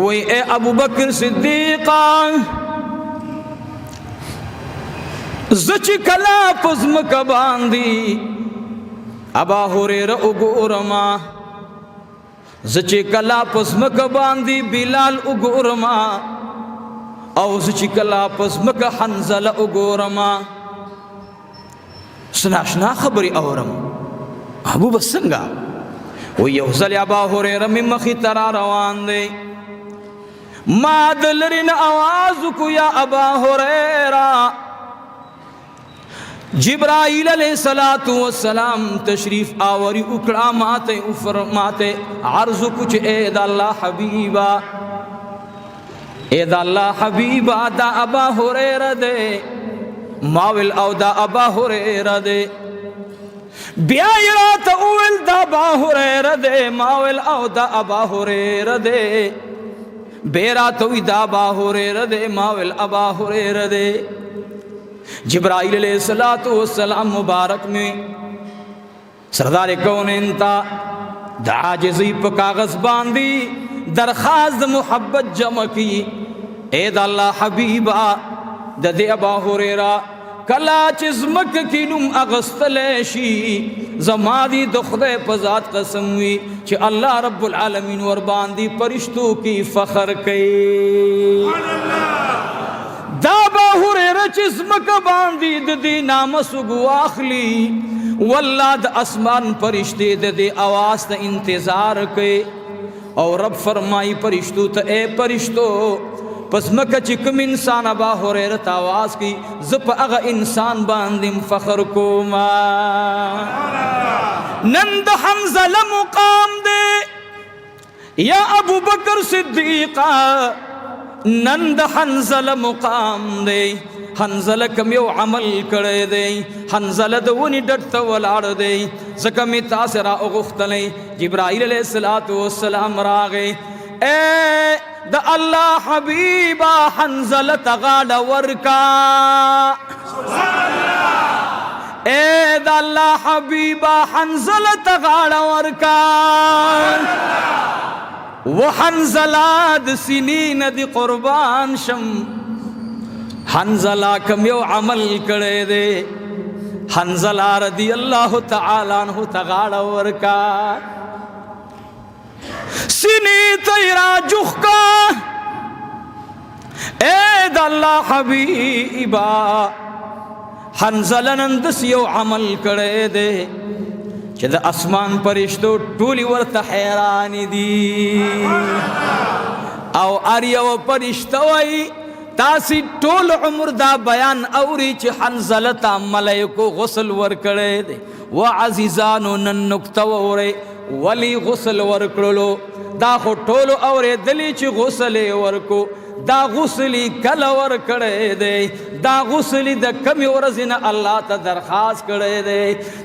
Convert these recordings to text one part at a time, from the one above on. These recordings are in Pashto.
वही ए अबू बकर सिद्दीक़ा ज़ची कला पज़्मक बांदी अबा हुरैरा उगोरमा ज़ची कला पज़्मक बांदी बिलाल उगोरमा और ज़ची कला पज़्मक हंज़ला उगोरमा सनाशना खबरी औरम अबू बसंगा वो यौज़ल अबा हुरैरा में मखी तरा रवान दे मादलरिन आवाज़ को या अबा हुरैरा जिब्राइल अलैहिस्सलातु वस्सलाम तशरीफ आवरी उकड़ा माते उफरमाते अर्ज़ कुछ ए अल्लाह हबीबा ए अल्लाह हबीबा दा अबा हुरैरा दे माविल औ दा अबा हुरैरा दे ब्यायरा तउल दा अबा हुरैरा दे माविल औ दा अबा हुरैरा दे बेरा तो दा अबा हुरैरा दे माविल अबा हुरैरा दे जिब्राइल अलैहिस्सलातु वस्सलाम मुबारक में सरदार कौनैन ता दाजिज़ी पे कागज़ बांधी दरख्वास्त मोहब्बत जमा की ए अल्लाह हबीबा दे अबा हुरैरा कला चिज़मक की नुम अगस्तलेशी जमादी दुखदे पजात कसम हुई कि अल्लाह रब्बुल आलमीन वर बांधी परिश्तों की फ़ख्र कई दाबा हुरैरा चिज़मक बांधी दे नाम सुगुआखली वल्लाद आसमान परिश्ते दे आवाज़ त इंतज़ार के और रब फरमाई परिश्तों त ए परिश्तो पसमक चिकम इंसान अबा हुरैरा आवाज़ की ज़प अगा इंसान बांधिम फ़ख्र को मा नंद हंज़ला मुकाम दे या अबू बकर सिद्दीक़ा नंद हंज़ला मुकाम दे हंज़ला कमियो अमल करे दे हंज़ला दवनी डट वलाड़ दे ज़कमी तासरा उगुख्तले जिब्राइल अलैहिस्सलातु वस्सलाम रागे ए द अल्लाह हबीबा हंज़ला तगाड़ा वरका ए द अल्लाह हबीबा हंज़ला तगाड़ा वरका वो हंज़ला द सिनीन द कुर्बान शम हंज़ला कमियो अमल करे दे हंज़ला रदी अल्लाह तआला अन्हु तगाड़ा वरका सिनी तेरा जुखका ए द अल्लाह हबीबा हंज़ला नंदसियो अमल करे दे जद आसमान परिश्तो टूली वर्त हैरानी दी आओ आर्या वो परिश्तवाई तासी टोल उम्र दा बयान औरी च हंज़ला ता मलाइको गुस्ल वर करे दे वो अजीजानो नन नुक्ता वरे वली गुस्ल वर करो दा खो टोल औरे दली च गुस्ले वर को दा गुस्ली कल वर करे दे दा गुस्ली द कमी वरजिन अल्लाह ता दरखास्त करे दे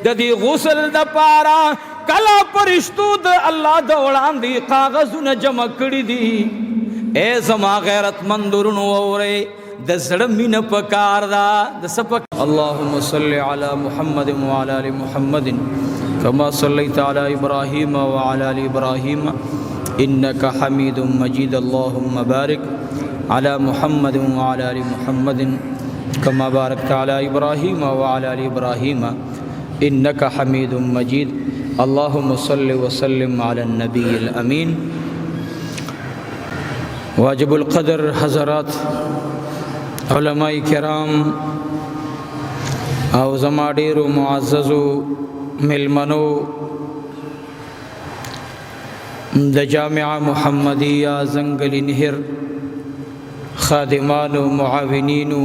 ददी गुस्ल द पारा कला परिश्तू द अल्लाह दौड़ान दी कागज़ न जमा कड़ी दी ए जमा गैरतमंदुरन औरे द ज़ड़मीन पकार दा द सपक अल्लाहुम्मा सल्लि अला मुहम्मद व अला आलि मुहम्मद कमा सल्लैता अला इब्राहीम व अला आलि इब्राहीम इन्नका हमीदुम मजीद अल्लाहुम्मा बारिक अला मुहम्मद व अला आलि मुहम्मद कमा बारकता अला इब्राहीम व अला आलि इब्राहीम इन्नका हमीदुम मजीद अल्लाहुम्मा सल्लि व सल्लिम अला नबील अमीन वाजिबुल क़द्र हज़रात उलमाए किराम और ज़मा डेरो मुअज़्ज़ज़ो मिलमनो द जामिआ मुहम्मदिया जंगली नहर खादिमानो मुआविनीनो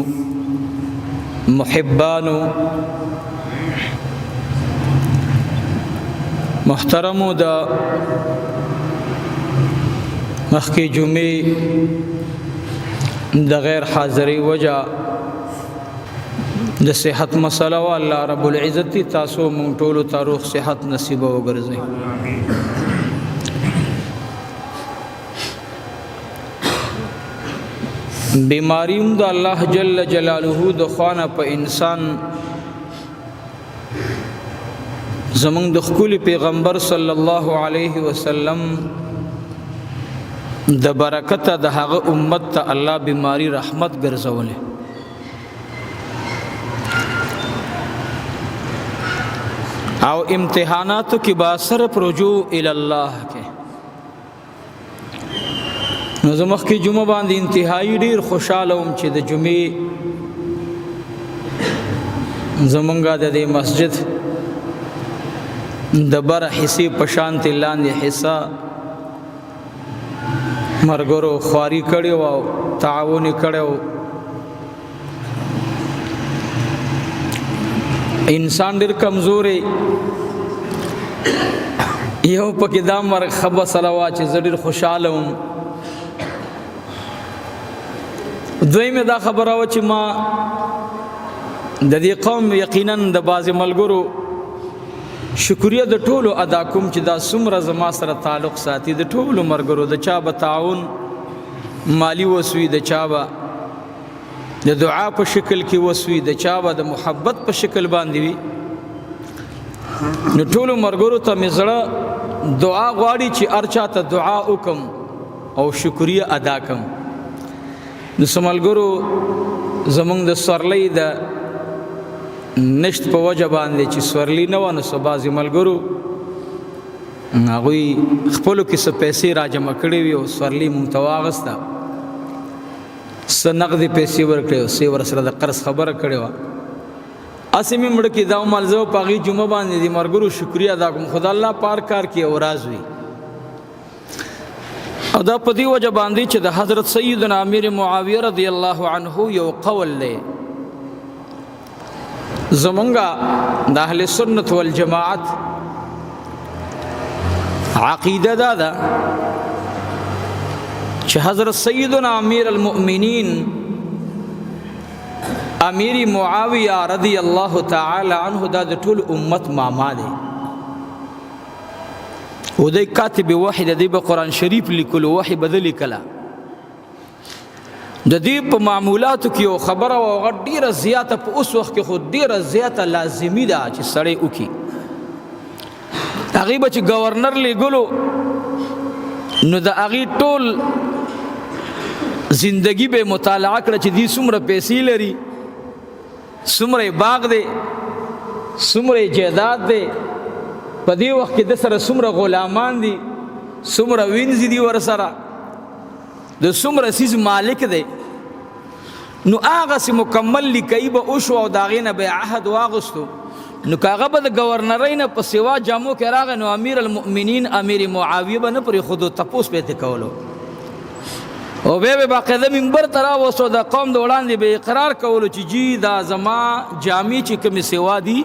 मुहिब्बानो मुहतरमो दा मखी जुमे द गैर हाज़री वजह द सेहत मसला व अल्लाह रब्बुल इज़्ज़ती तासो मुंग टोलो तारुख सेहत नसीब व गर्ज़े बीमारियों द अल्लाह जल्ल जलालुहु द ख़वाना प इंसान ज़मंग द ख़ुल पैगम्बर सल्लल्लाहु अलैहि वसल्लम د برکت د هغه امت ته الله بیماری رحمت ګرځولې. او امتحاناتو کې با صرف رجوع الی الله کې. نو زمخ کې جمعه باندې انتهایی ډیر خوشاله وم چې د جمعې زمونږه د مسجد د بر حصے پشانت لاندې حصہ مرګرو خواري کړي او تعاون کړي. انسان ډېر کمزوري یو پکې دا مرګ خبر سلوا چې ډېر خوشاله وم. دویمه دا خبره و چې ما د دې قوم یقینا د باز ملګرو شکریه د ټولو ادا کوم چې دا څومره زما سره تعلق ساتي. د ټولو مرګرو د چا به تعاون مالی وسوي، د چا به د دعا په شکل کې وسوي، د چا به د محبت په شکل باندې وي. نو ټولو مرګرو ته مې زړه دعا غواړي چې هر چا ته دعا وکم او شکریه ادا کم. نو سملګرو زمونږ د سورلۍ د نشت په وجه باندې چې سورلی نه و، نو څه بعضې ملګرو هغوی خپلو کې څه پیسې را جمع کړې وي او سورلی مونږ ته واغسته، څه نغدې پیسې ورکړې او څه ورسره د قرض خبره کړې وه. هسې مې مړه کې دا ومالزه و په هغې جمعه باندې د مرګرو شکریه ادا کوم. خو د الله پار کار کې او راز وي. او دا په دې وجه باندې چې د حضرت سیدنا امیر معاویه رضی الله عنه یو قول دی. زمونږه د اهل سنت والجماعت عقیده دا ده چې حضرت سیدنا امیر المؤمنین امیر معاویه رضی الله تعالی عنه دا د ټول امت ماما دی. او دی کاتب وحی د دې به قرآن شریف لیکلو، وحی بدلی کله د دې په معمولاتو کې یو خبره او هغه ډیره زیاته په اوس وخت کې خو ډیره زیاته لازمي ده چې سړی وکړي. هغې به چې ګورنر لیږلو نو د هغې ټول زندگی به مطالعه کړه چې دې څومره پیسې لري، څومره باغ دی، څومره جایداد دی، په دې وخت کې د سره څومره غلامان دي، څومره وینځي دي ورسره، د څومره سیز مالک دی. نو هغه سي مکمل لیکي به وشو او د هغې نه به عهد واغستو. نو که هغه به د ګورنرۍ نه په سوا جامو کې راغی نو امیر المؤمنین امیر معاویه به نه پرېښودو، تپوس به یې ترې کولو او بیا به باقاعده منبر ته راوستو، د قوم د وړاندې به اقرار کولو چې جی دا زما جامې چې کومې سوا دي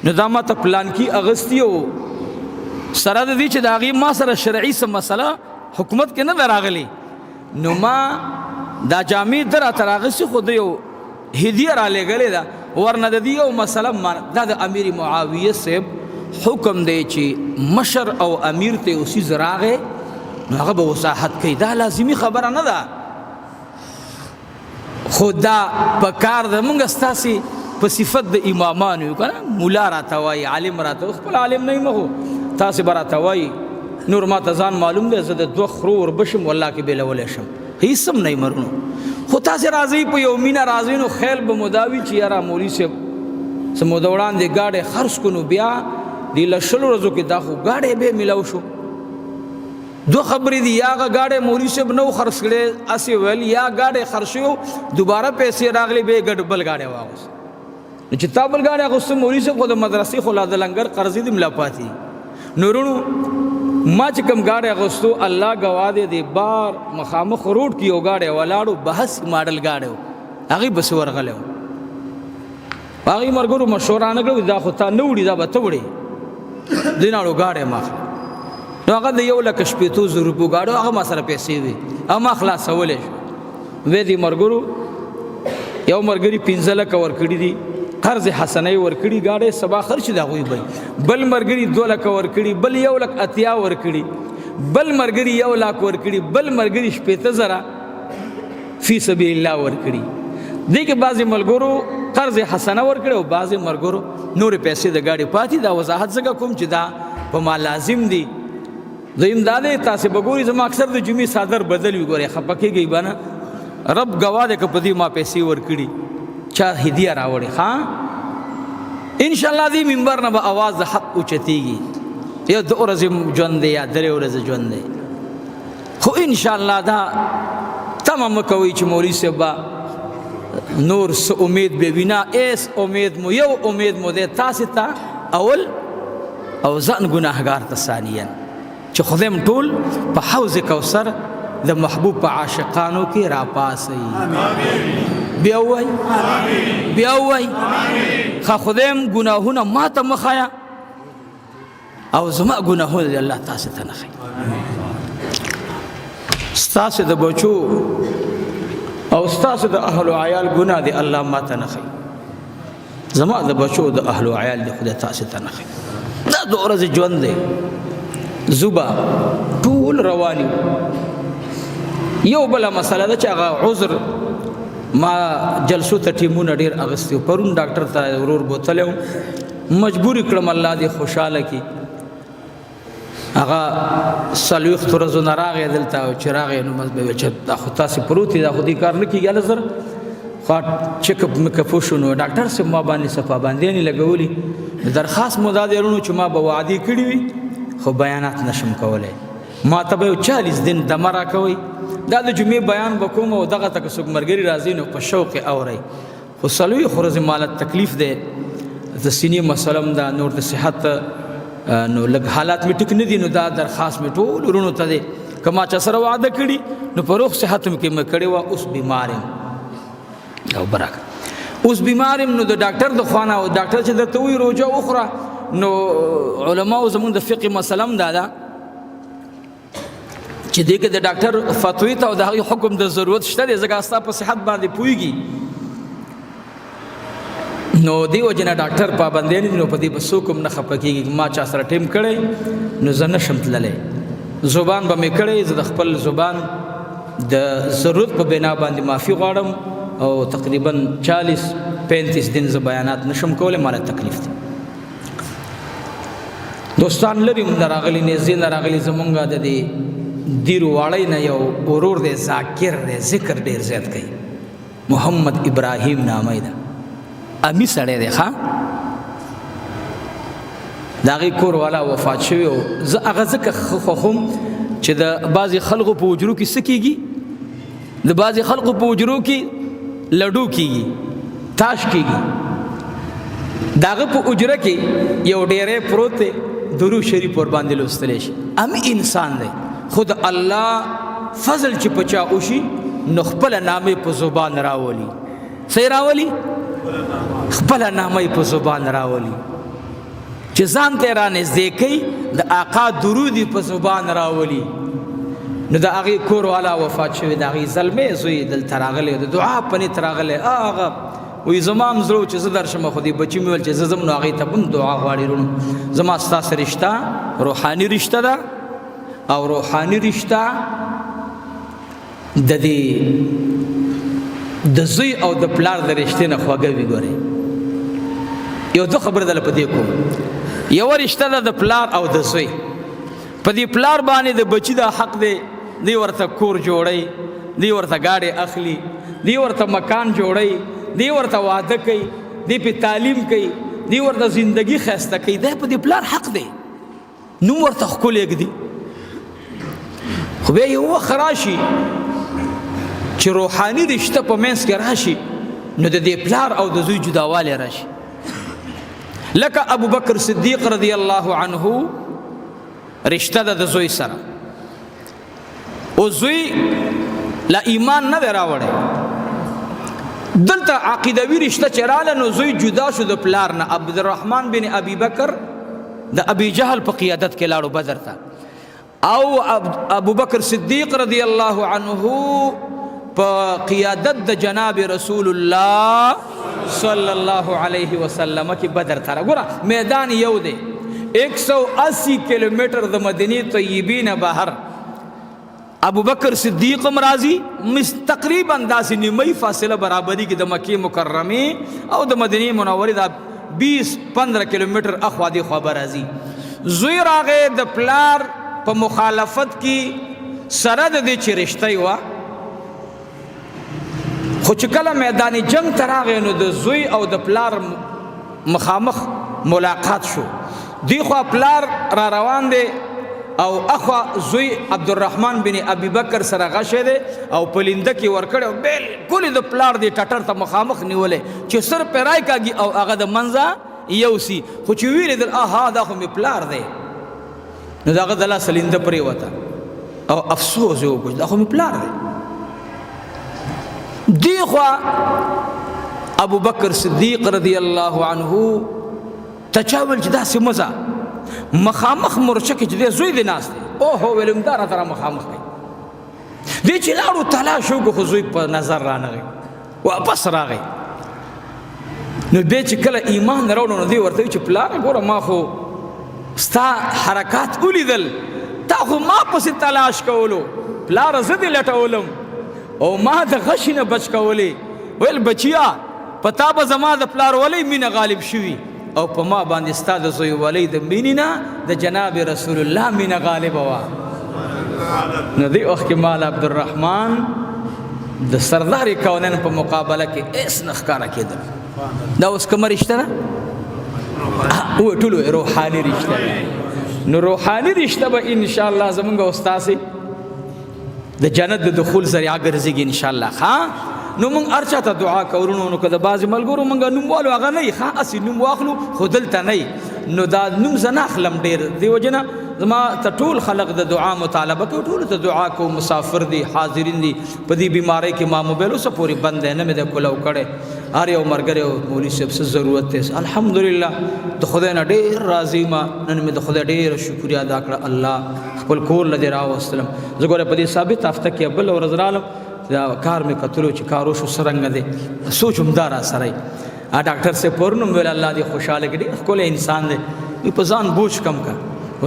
نو دا ما ته پلانکي اغستي او سره د دې چې د هغې ما سره شرعي څه مسله حکومت کې نه ده راغلی، نو ما دا جامې ده راته راغستې خو د یو هدیه رالیږلې ده، ورنه د دې یو مسله دا د امیر معاویه صاحب حکم دی چې مشر او امیر ته یو څیز راغی نو هغه به وضاحت کوي. دا لازمي خبره نه ده، خو دا په کار ده مونږ ستاسې په صفت د امامانو یو که نه، مولا راته وایي، عالم راته خپل عالم نه یم، خو تاسې به راته وایي نور ما ته ځان معلوم دی زه د دوه خرو وربشم والله کې بیلولی شم، هیڅ هم نه مرونو. خو تاسې راځئ په یو مینه راځئ نو خیل به مداوي چې یاره مولوي صاحب څه موده وړاندې ګاډی خرڅ کړو نو بیا دې له شلو ورځو کې دا خو ګاډی بیا میلاو شو. دو خبرې دي، یا هغه ګاډی مولوي صاحب نه و خرڅ کړی هسې ویل، یا ګاډی خرڅ شو دوباره پیسې راغلې بیا یې بل ګاډی واغوست. نو چې تا بل ګاډی اغوسته مولوي صاحب خو د مدرسې خو لا د لنګر قرضې دې ملا پاتې. نورونو ما چې کوم ګاډی اغوستو الله ګواه دی، د بار مخامخ روډ کې یو ګاډی ولاړو، بحث ماډل ګاډی و، هغې بسې ورغلی و. هغې مرګرو مشوره نه کړه دا خو تا نه وړي دا به ته وړې، دې نه وړو ګاډی ما اخلي. نو هغه د 1,50,000 روپیو ګاډی هغه ما سره پیسې وي او ما خلاصولی شو. وی دې مرګرو یو ملګري 15 لکه ورکړي دي قرض حسنه ورکړي ګاډی سبا خرچ د هغوی به، بل ملګري 2 لکه ورکړي، بل 1,80,000 ورکړي، بل ملګري 1 لک ورکړي، بل ملګري 80,000 فی سبیل الله ورکړي. دې کې بعضې ملګرو قرض حسنه ورکړي او بعضې ملګرو نورې پیسې د ګاډي پاتې. دا وضاحت ځکه کوم چې دا په ما لازم دي. دویم دا دی تاسې به ګورئ زما اکثر د جمعې صادر بدل وي ګورئ خفه کېږئ به نه رب ګواه دی که په دې ما پیسې ورکړي چا هدیه راوړې ښه انشاءالله دې منبر نه به اواز د حق اوچتېږي یا 2 ورځې ژوند دی یا 3 ورځې ژوند دی خو انشاءالله دا تمه مه کوئ چې مولوي صاحب به نور څه امید به وي نه ایس امید مو یو امید مو دی تاسې ته اول او ځان ګناهګار ته ثانیا چې خدای م ټول په حوض کوثر د محبوب په عاشقانو کې راپاسئ بیا ووایئ بیا ووایئ ښه خدای م ګناهونه ما ته مه ښایه او زما ګناهونه دې الله تاسې ته نه ښایي ستاسې د بچو او ستاسې د اهل و عیال ګناه دی الله ما ته نه ښایي زما د بچو د اهل و عیال دی خدای تاسې ته نه ښایي دا 2 ورځې ژوند دی زوبه ټول روان یو بله مسله ده چې هغه عذر ما جلسو ته ټیمونه ډېر اغوستي وو پرون ډاکټر ته ورور بوتلی وم مجبور کړم الله دې خوشحاله کړي هغه 40 ورځو نه راغی دلته چې راغی نو مس به ویل چې دا خو تاسې پروت دي دا خو دې کار نه کېږي هله زر خو چیکپ مې که پوه شو نو ډاکټر صاحب ما باندې څه پابندیانې لګولي درخواست مو دا دی ورونو چې ما به وعدې کړي وي خو بیانات نشم کولی ما ته به یو 40 دن دمه راکوئ دا د جمعې بیان به کوم او دغه ته که څوک ملګري راځي نو په شوق یې اورئ خو 40 ورځې ماله تکلیف دی د سینې مسله م ده نور د صحت نو لږ حالات مې ټیک نه دي نو دا درخواست مې ټول ورونو ته دی که ما چا سره وعده کړي نو په روغ صحت م کې مې کړې وه اوس بیمار یم او برکه اوس بیمار یم نو د ډاکټر د خوا نه او ډاکټر چې درته وایي روژه وخوره نو علماو زمونږ د فقه مسله م دا ده چې دې کې د ډاکټر فتوی ته او د هغې حکم د ضرورت شته دی ځکه ستا په صحت باندې پوهېږي نو دې وجې نه ډاکټر پابندی نه دي نو په دې به څوک هم نه خفه کېږي ما چا سره ټیم کړی نو زه نشم تللی زبان به مې کړی زه د خپل زبان د ضرورت په بنا باندې معافي غواړم او تقریبا 40-35 دن زه بیانات نشم کولی ماله تکلیف دی دوستان لري هم نه راغلي نږدې نه راغلي زمونږ د دې دیرو واړی نه یو ورور دی ذاکر دی ذکر ډېر زیات کوي محمد ابراهیم نامه ده امی سړی دی ښه د هغې کور والا وفات شوی او زه هغه ځکه خوښوم چې د بعضې خلقو په حجرو کې څه کېږي د بعضې خلقو په حجرو کې لډو کېږي تاش کېږي د هغه په حجره کې یو ډیری پروت دی درود شریف ورباندې لوستلی شي امی انسان دی خو د الله فضل چې په چا وشي نو خپله نامې په زبان راولي څه راولي خپله نامې په زبان راولي چې ځان ته یې رانږدې کوي د آقا درود یې په زبان راولي نو د هغې کور والا وفات شوی د هغې زلمی زوی دلته راغلی د دعا په نیت راغلی هغه وی زما هم زړه چې زه درشم خو دې بچي مې ویل چې زه ځم نو هغې ته هم دعا غواړي رونو زما ستاسې رشته روحاني رشته ده او روحاني رشته د دې د زوی او د پلار د رشتې نه خوږه وي ګورئ یو 2 خبره دله په دې کوم یوه رشته ده د پلار او د زوی په دې پلار باندې د بچي دا حق دی دی ورته کور جوړی دی ورته گاډې اخلي دی ورته مکان جوړی دی ورته واده کوي دی په تعلیم کوي دی ورته زندگی ښایسته کوي دا په دې پلار حق دی نوم ورته ښکلی ږدي خو بیا یو وخت راشي چې روحاني رشته په منځ کې راشي نو د دې پلار او د زوی جداوالی راشي لکه ابوبکر صدیق رضی الله عنه رشته ده د زوی سره او زوی لا ایمان نه دی راوړی دلته عقیدوي رشته چې راله نو زوی جدا شو د پلار نه عبدالرحمن بن ابي بکر د ابي جهل په قیادت کې لاړو بدر ته او ابوبکر صدیق رضی الله عنه په قیادت د جناب رسول الله صلی الله علیه وسلم کې بدر ته ګوره میدان یو دی 180 کیلومتر د مدینه طیبې نه بهر ابوبکر صدیق هم راځي تقریبا داسې نیمه فاصله برابري کې د مکې مکرمې او د مدینه منورې دا 20-15 کیلومتر اخوا دی خوا به راځي زوی راغی د پلار په مخالفت کې سره د دې چې رشته وه، خو چې کله میدان جنگ ته راغی نو د زوی او د پلار مخامخ ملاقات شو. دی خوا پلار را روان دی او اخوا زوی عبدالرحمن بن ابي بکر سره غشه دی او پلنده کې ورکړی او بالکل د پلار دی ټټر ته مخامخ نیولې چې سر پیرای کاږي او هغه د منځه یوسي. خو چې ویلیدل آها دا خو مې پلار دی نو د هغه د لاس لنده پرېوته او افسوس یې وکړ دا خو مې پلار دی. دی خوا ابو بکر صدیق رضی الله عنه ته چا ویل چې داسې مزه مخامخ مورچه کې چې دی زوی دی ناست دی، اوهو ویل همدا راته را مخامخ دی. دی چې لاړو تلاش وکړو خو زوی په نظر رانغی، واپس راغی. نو بیا چې کله ایمان راوړو نو دی ورته وایي چې پلاره ګوره ما خو ستا حرکات ولیدل، تا خو ما پسې تلاش کولو، پلاره زه دې لټولم او ما د غشي نه بچ کولی. ویل بچیا په تا به زما د پلار ولی مینه غالب شوي او په ما باندې ستا د زوی ولی د مینې نه د جناب رسول الله مینه غالبه وه. نو دې وخت کې مال عبدالرحمن د سردار کونین په مقابله کې هېڅ نه ښکاره کېدل. دا اوس کومه رشته ده؟ ټولو روحاني رشته ده. نو روحاني رشته به انشاءالله زمونږ او ستاسې د جنت د دخول ذریعه ګرځېږي انشاءالله. ښه نو موږ هر چا ته دعا کوو. نو که د بعضې ملګرو موږ نوم والو هغه نه وي، ښه هسې نوم واخلو خو دلته نه نو دا نوم زه نه اخلم ډېر. دې وجې نه زما ته ټول خلق د دعا مطالبه کوي، ټولو ته دعا کوو. مسافر دي، حاضرین دي، په دې بیمارۍ کې ما موبایل اوسه پورې بند دی، نه مې د کولو کړی. هر یو ملګری او مولوي صاحب څه ضرورت دی الحمدلله د خدای نه ډېر راضي ما. نن مې د خدای ډېره شکریا ادا کړه، الله خپل کور له دې راوستلم. زه ګوره په دې ثابت هفته کې بله ورځ رالم، دا کار مې کتلو چې کار وشو څرنګه دی، سوچ همدا را سره یې. ډاکټر صاحب پرون هم ویل الله دې خوشحاله کړي، ډېر ښکلی انسان دی، په ځان بوج کم که.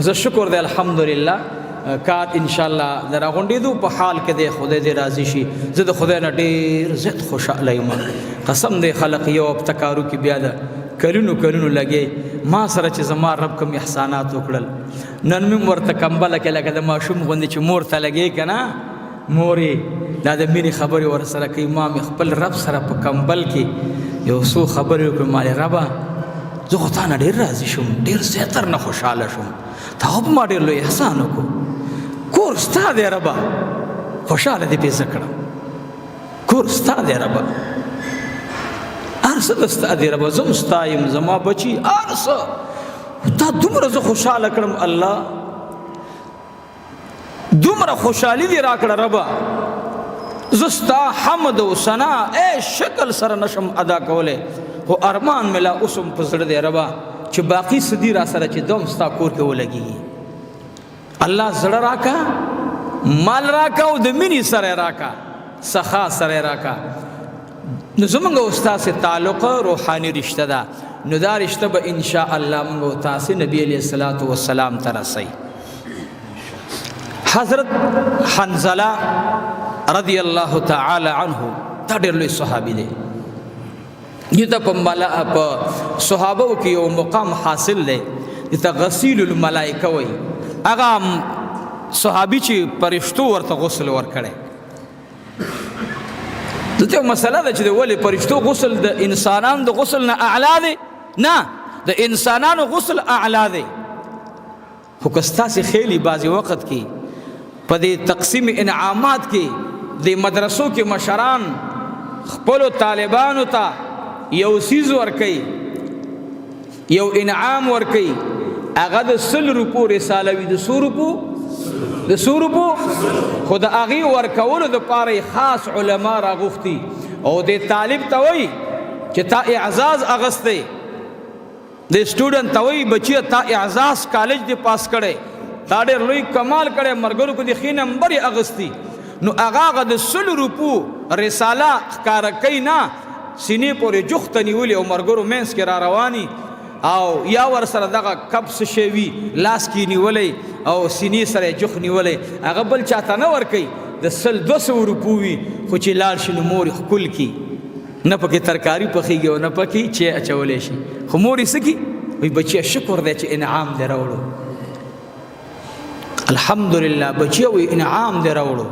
زه شکر دی الحمدلله کار انشاءالله د راغونډېدو په حال کې دی، خدای دې راضي شي. زه د خدای نه ډېر زیات خوشحاله یم. قسم دی خلق یو هفته کارو کې بیا د کلونو لګې ما سره چې زما رب کوم احسانات وکړل. نن مې ورته کمبله کې لکه د ماشوم غوندې چې مور ته لګې که نه مورې دا د مینې خبرې ورسره کوي. ما مې خپل رب سره په کمبل کې یو څو خبرې وکړې، مالې ربه زه خو تا نه ډېر راضي شوم، ډېر زیاتر نه خوشحاله شوم، تا خو په ما ډېر لوی احسان وکړو. کور ستا دی ربه، خوشحاله دې پې زه کړم. کور ستا دی ربه، هر څه د ستا دی ربه، زه هم ستا یم، زما بچي هر څه تا دومره زه خوشحاله کړم. الله دومره خوشحالي دې راکړه ربه، زه ستا حمد و ثنا شکل سره نشم ادا کولی، خو ارمان مې لا اوس هم په زړه دی ربه چې باقي څه دي را سره چې دوم ستا کور کې ولګېږي. الله زړه راکا، مال راکا او د مینې سره راکا، سخا سره راکا. نو زمونږ او ستاسې تعلق روحاني رشته ده. نو دا رشته به انشاءالله مونږ او تاسې نبي علیه الصلاة والسلام ته رسئ. حضرت حنظله رضی الله تعالی عنه دا ډېر لوی صحابي دی. دې ته په صحابو کې یو مقام حاصل دی، دې ته غسیل الملائکه وایي. هغه صحابي چې فرشتو ورته غسل ورکړی. دلته یو مسله ده چې ولې فرشتو غسل د انسانانو د غسل نه اعلی دی؟ نه، د انسانانو غسل اعلی دی. خو که ستاسې خیلي بعضې وخت کې په دې تقسیم انعامات کې د مدرسو کې مشران خپلو طالبانو ته یو څیز ورکوي، یو انعام ورکوي، هغه د 100 روپو رساله وي. د 100 روپو د 100 روپو خو د هغې ورکولو دپاره خاص علما راغوښتي او د طالب ته وایي چې تا اعزاز اغستی، د سټوډنټ ته وایي بچیه تا اعزاز کالج دې پاس کړی، تا ډېر لوی کمال کړی، ملګرو کې د ښې نمبر یې اغستی. نو هغه د 100 روپو رساله ښکاره کوي نه، سینې پورې جوخته نیولې او ملګرو منځ کې را رواني او یا ورسره دغه کپ څه شی وي لاس کې نیولی او سینې سره یې جوخ نیولی، هغه بل چاته نه ورکوي. د 100-200 روپو وي خو چې لاړ شي نو مور یې ښکل کي، نه پکې ترکاري پخېږي او نه پکې چې اچولی شي، خو مور یې څه کي وایي بچیه شکر دی چې انعام دې راوړو. الحمدلله بچیو انعام دې راوړو،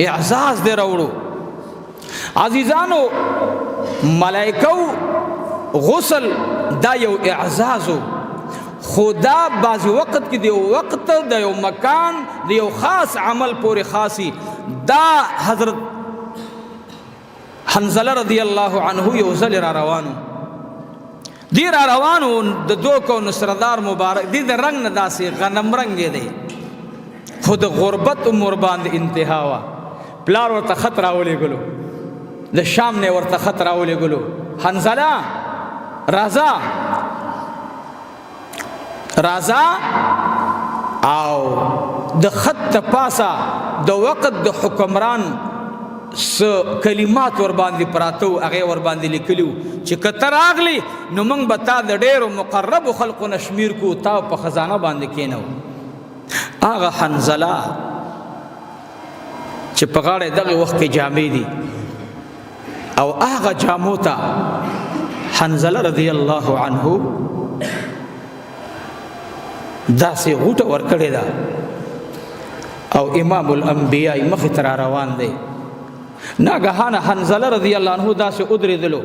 اعزاز دې راوړو. عزیزانو ملائکو غسل دا یو اعزازو، خدا بعض وقت کې د یو وقت د یو مکان د یو خاص عمل پورې خاصی. دا حضرت حنزله رضی الله عنه یو ځل را روانو، دی را روانو د دوکو نصردار مبارک دی د رنگ نه داسې غنم رنګ دی، خو د غربت عمر باندې انتها وا. پلار ورته خط راولېږلو، د شام نه ورته خط راولېږلو، حنزله راځه راځه. او د خط ته پاسه د وقت د حکمران کلمات ور باندې پراتو، هغه ور باندې لیکلو چې کته راغلی نو موږ به تا د ډېرو مقربو خلقو نه شمیر کو، تا په خزانه باندې کېنو. هغه حنزله چې په غاړه دغه وخت کې جامې دي او هغه جامو ته حنزله رضی الله عنه داسې غوټه ورکړې ده او امام الانبیاء مخې ته را روان دی. ناګهانه حنزله رضی الله عنه داسې ودرېدلو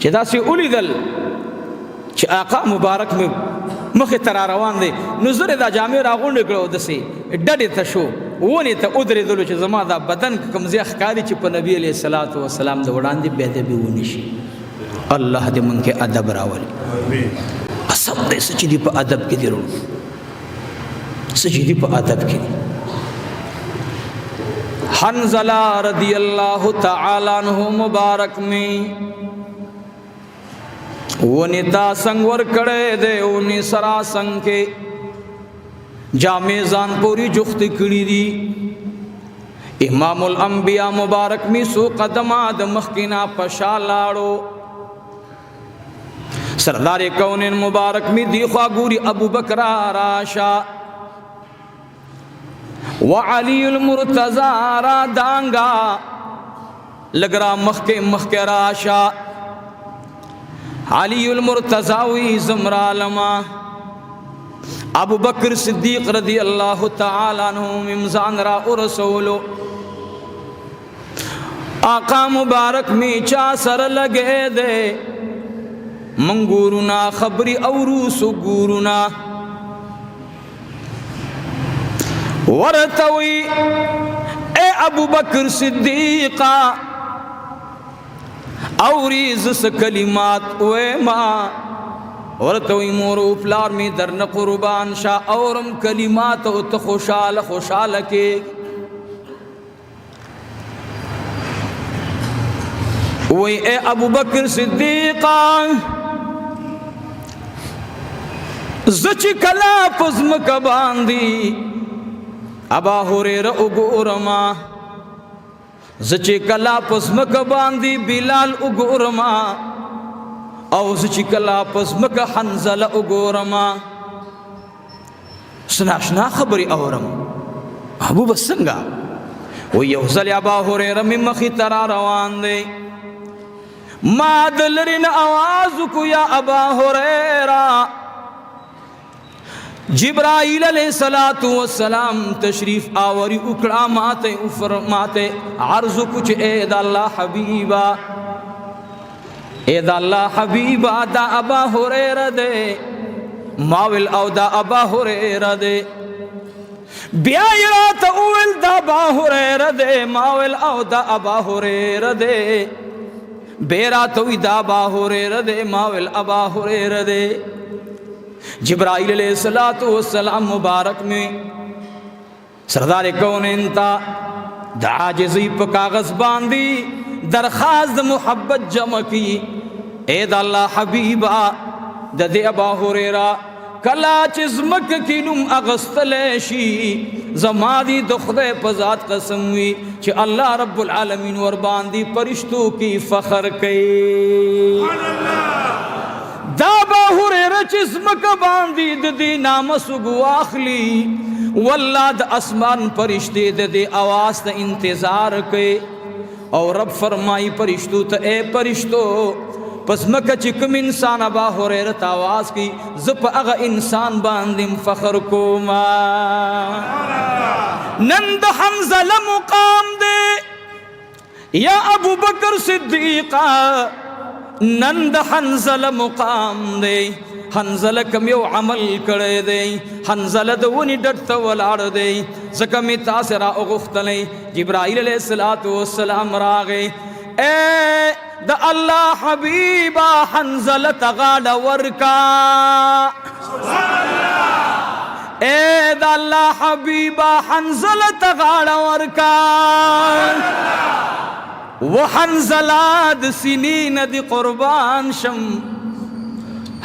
چې داسې ولیدل چې آقا مبارک مې مخې ته را روان دی. نو زه دا جامې راغونډې کړو، داسې ډډې ته شو، ونې ته ودرېدلو چې زما دا بدن کوم ځای ښکاري چې په نبي علیه الصلاة والسلام د وړاندې بې ادبي ونه شي. الله دې موږ کې ادب راولي. سب دې څه چې دي په ادب کې دي، څه چې دي په ادب کې دي. حنزله رضی اللہ تعالی عنہ مبارک میں ونتا سنگ ور کڑے دے ونی سرا سنگ کے جامع زان پوری جخت کڑی دی. امام الانبیاء مبارک میں سو قدمات مخکنا پشا لاڑو. سردار کونین مبارک میں دیخوا گوری ابو بکر راشا وعلی المرتضی را دانگا لگرا مخکے راشا. علی المرتضی زمرا لما ابو بکر صدیق رضی اللہ تعالی عنہ ممزان را رسولو. آقا مبارک میں چا سر لگے دے منگورنا خبری اوروس گورنا ورتوی اے ابو بکر صدیقا اوریز س کلمات وے ما ورتوی مورو پلار می درن قربان شا اورم کلمات او تخوشال خوشال کے وے اے ابو بکر صدیقا زچ کلا پزم کباندی ابا هريره وګورما زچ کلا پزم کباندی بلال وګورما او زچ کلا پزم ک حنزله وګورما سناشنا خبري اورم ابو بسنگا و یو ځل ابا هريره مخي تر روان دی ما دلرن आवाज کو یا ابا هريره جبرائیل علیہ السلام تشریف آوری اکڑا ماتے عرض کچھ اے دا اللہ حبیبا اے دا اللہ حبیبا دا ابا ہریرہ دے ماول او دا ابا ہریرہ دے بیائی رات اول دا ابا ہریرہ دے ماول او دا ابا ہریرہ دے بیرات اوی دا ابا ہریرہ دے ماول ابا ہریرہ دے. جبرائیل علیہ السلام مبارک میں سردار کونین تا دا عاجزی پا کاغذ باندی درخواست محبت جمع کی اے دا اللہ حبیبا دا دے ابا ہریرہ کلا چزمک کی نم اغسط لیشی زمادی دخدے پزاد قسم ہوئی چھ اللہ رب العالمین ورباندی پرشتوں کی فخر کئی دا ابا هريره چزمک باندی دی نام سگو آخلی واللہ دا اسمان پرشتے دی آواز تا انتظار کے اور رب فرمائی پرشتو تا اے پرشتو پس مکه چې کوم انسان ابا هريره आवाज کی زپ هغه انسان باندې فخر کوما نند حنزله مقام دے یا ابو بکر صدیق نند حنزله مقام دے حنزله کم یو عمل کړی دی حنزله د ونی ډټ ته ولاړ دی ځکه مې تاسې را وغوښتلی جبرائیل علیه السلام راغی اے د الله حبیبا حنزله ته غاړه ورکا اے د الله حبیبا حنزله ته غاړه ورکا وحنزله د سنین دی قربان شم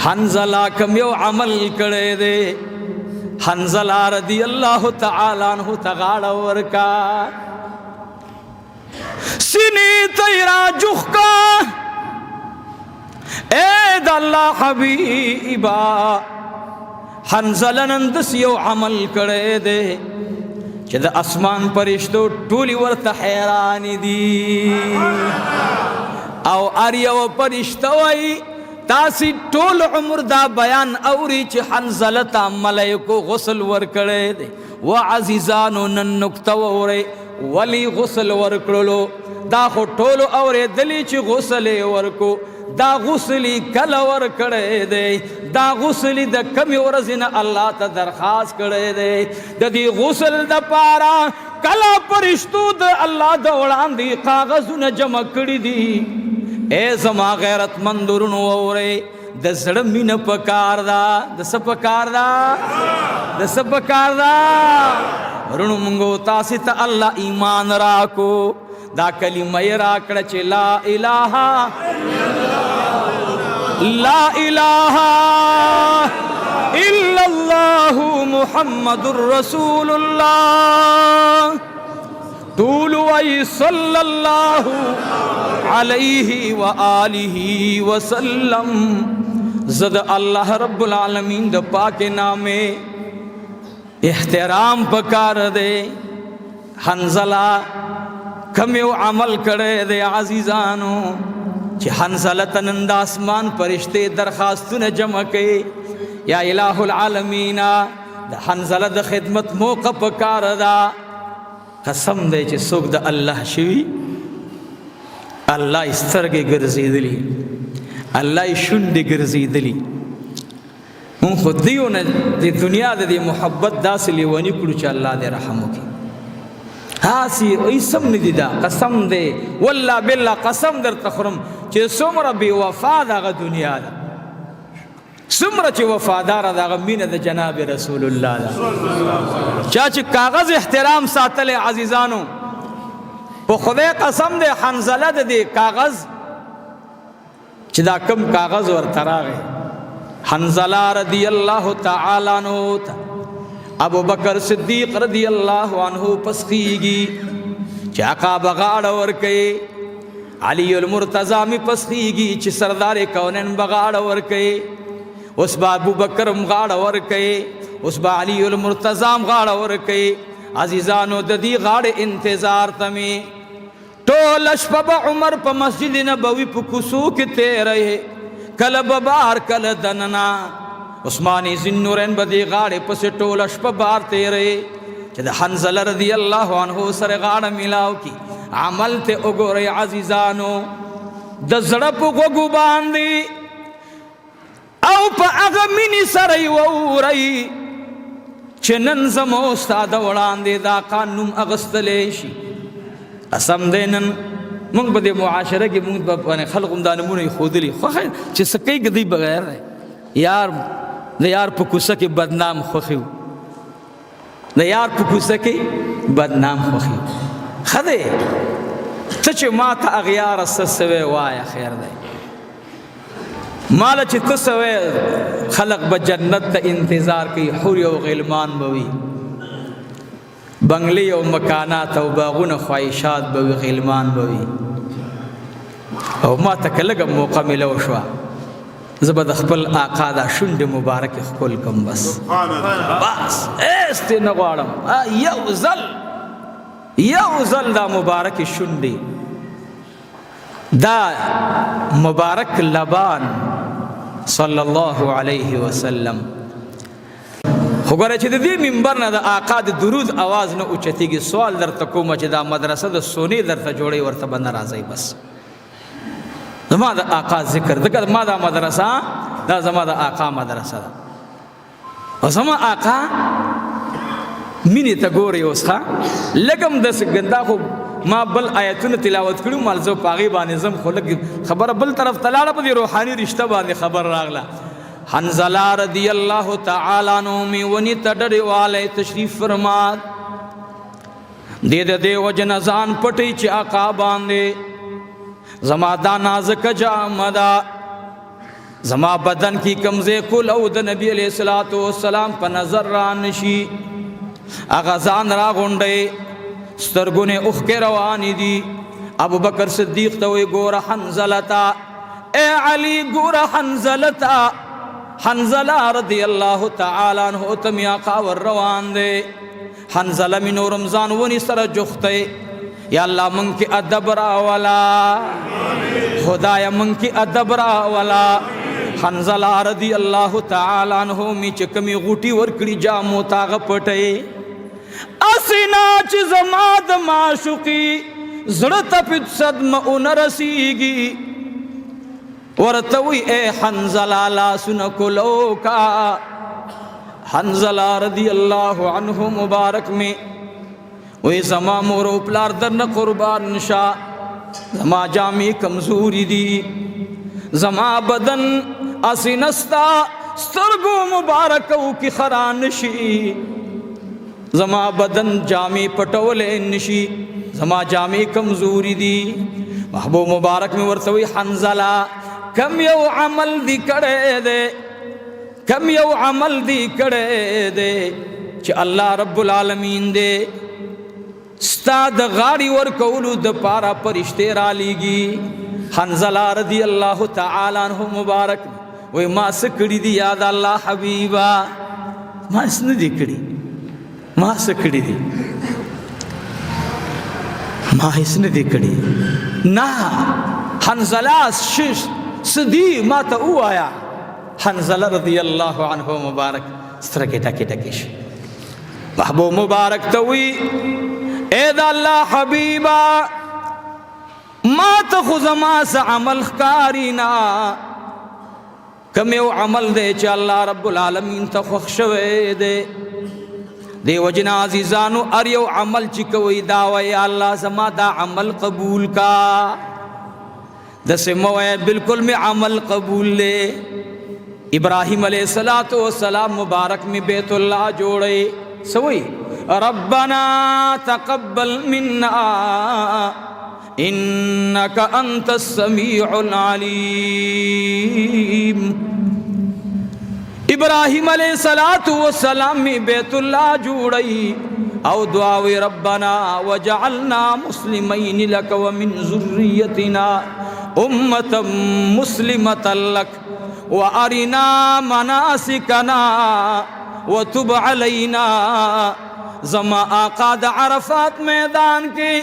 حنزله کم یو عمل کړی دی حنزله رضی الله تعالی عنہ ته غاړه ورکا سینې ته را جوخ کا اے د الله حبیبا حنزله نن دس یو عمل کړی دی چې د اسمان پرشتو ټولي ورته حیران دي او ار یو پرشته وای تاسی ټول عمر دا بیان اوري چې حنزله ته ملائکو غسل ورکړی دی و عزیزانو نن نکته وورئ ولی غسل ورکړلو دا خو ټولو اورېدلي چې غسل یې ورکو دا غسلی کله ورکړی دی دا غسلی د کمې ورځې نه الله ته درخواست کړی دی د دې غسل دپاره کله فرشتو د الله د وړاندې کاغذونه جمع کړي دي اے زما غیرتمند ورونو واورئ د زړه مینه پکار ده د څه پکار ده د څه پکار ده ورونو مونږ تاسې ته الله ایمان راکو دا کلمه یې راکړه چې لا اله الا الله محمد رسول الله طول وی صلی اللہ علیہ وآلہ وسلم زد اللہ رب العالمین دا پاک نامے احترام پکار دے حنزلہ کمیو عمل کرے دے عزیزانو چی حنزلہ تنند آسمان پرشتے درخواستون جمع کے یا الہ العالمین دا حنزلہ دا خدمت موقع پکار دا قسم دے چی سوک دا اللہ شوی اللہ استرگے گرزی دلی اللہ شنڈ گرزی دلی من خود دیو نا دی دنیا دا دی محبت دا سے لیوانی کرو چا اللہ دے رحمو کی ہاسی ایسم ندی دا قسم دے واللہ باللہ قسم در تخرم چی سمر بی وفا دا غا دنیا دا سمر چی وفادار دا غا مین دا جناب رسول اللہ دا چاچی کاغذ احترام ساتل عزیزانو پا خدای قسم دے حنزلہ دے کاغذ چی دا کم کاغذ ور تراغے حنزلہ رضی اللہ تعالیٰ عنہ ابو بکر صدیق رضی اللہ عنہ پسخیگی چی آقا بغاڑ ورکے علی المرتضی میں پسخیگی چی سردار کونین بغاڑ ورکے اس با ابو بکرم غاڑ ورکے اس با علی المرتضی غاڑ ورکے عزیزانو ددی غاڑ انتظار تمہیں ٹول اشپب عمر پا مسجد نبوی پا کسو کتے رہے کل ببار کل دننا عثمانی زنورین بدی غاڑے پس ٹول اشپب آرتے رہے چید حنزلہ رضی اللہ عنہ سر غاڑ ملاو کی عمل تے اگو رہے عزیزانو دزڑپ گو باندی او پا اغمینی سرائی وو رئی چنن زمو استاد وڑان دے دا قانون اغسطلیشی اسم دینن منگ با دے معاشرہ کی منگ با خلقم دانمون خودلی خوخی چی سکی گدی بغیر رہے یار پکوسا کی بدنام خوخیو یار پکوسا کی بدنام خوخیو خدے تچ ماتا اغیار سسوے وایا خیر دے مالا چی تسوے خلق بجنت تا انتظار کی حوری و غلمان بوی بنگلی و مکانات و باغون خواہشات بوی غلمان بوی او ما تکلگا موقع ملو شوا زبد خپل آقا دا شند مبارک خپل کم بس ایستی نگوارم یو زل دا مبارک شندی دا مبارک لبان صلی الله علیه وسلم. خو ګوره چې د دې منبر نه د آقا د درود आवाज نه اوچتېږي. سوال درته کوم چې دا مدرسه د سونې درته جوړې ورته به نه راځئ. بس زما د آقا ذکر ذکر ما دا مدرسه دا زما د آقا مدرسه ده. او زما آقا مینې ته ګورې اوس ښه لږم داسې ګندا خو ما بل آیتونه تلاوت کړي مال زه په هغې باندې ځم خو لږ خبره بل طرف ته لاړه په دې روحاني رشته باندې خبر راغله. حنظله رضی الله تعالی عنہ می ونی ته ډډې والی تشریف فرماد. دې د دې وجه نه ځان پټوي چې آقا باندې زما دا نازک جامه ده زما بدن کی کمزې کول او د نبی علیہ الصلوۃ والسلام په نظر را نشي. هغه ځان را غونډی سترګونه اوښکې روانې دي. ابو بکر صدیق ته وی ګوره حنظله ته اے علی ګوره حنظله ته. حنظله رضی الله تعالی عنہ ته مې آقا ور روان دی. حنظله مې نو رمضان ونی سره جوختی. یا الله مونږ کې ادب راولا خدایا مونږ کې ادب راولا. حنظله رضی الله تعالی عنہ مې چې کمی غوټي ورکړي جامو تاغه پټي. اسینا چې زما د معشوقي زړه ته په صدمه ونه رسیږي. ورته وی اے حنظله لاسونه کولو کا. حنظله رضی الله عنه مبارک میں وی زما مور او پلار درنه قربان نشا. زما جامې کمزوري دي زما بدن اسینستا سترګو مبارکو کی خران شي. زما بدن جامې پټولې نشي زما جامې کمزوري دي. محبوب مبارک میں ورته وی حنظله کم یو عمل دی کړه دے کم یو عمل دی کړه دے چې الله رب العالمین دے ستا د غاړي ور کولو د پارا پرشته را لیږي. حنظله رضی الله تعالی عنہ مبارک وای ما سکړی دی یاد الله حبیبا ما اسنه دی کړی ما سکړی دی ما اسنه دی کړی نه. حنظله شش سدی ما ته وایا. حنظله رضی الله عنه مبارک سترګې ټکې ټکې شي. محبوب مبارک ته وی اے دا الله حبیبا ما ته خو زما څه عمل ښکاري نه. کوم یو عمل دی چې الله رب العالمین ته خوښ شوی دی. دی وجنا عزیزانو ار یو عمل چې کوي دا وای الله زما دا عمل قبول کا. دسه مو بالکل میں عمل قبول لے. ابراہیم علیہ السلام مبارک میں بیت اللہ جوڑے سوئی ربنا تقبل منا انک انت السمیع العلیم. ابراہیم علیہ السلام میں بیت اللہ جوڑی او دعاوی ربنا وجعلنا مسلمین لک ومن ذریتنا امتا مسلمتا لک وارنا مناسکنا وتب علینا. زما آقا د عرفات میدان کی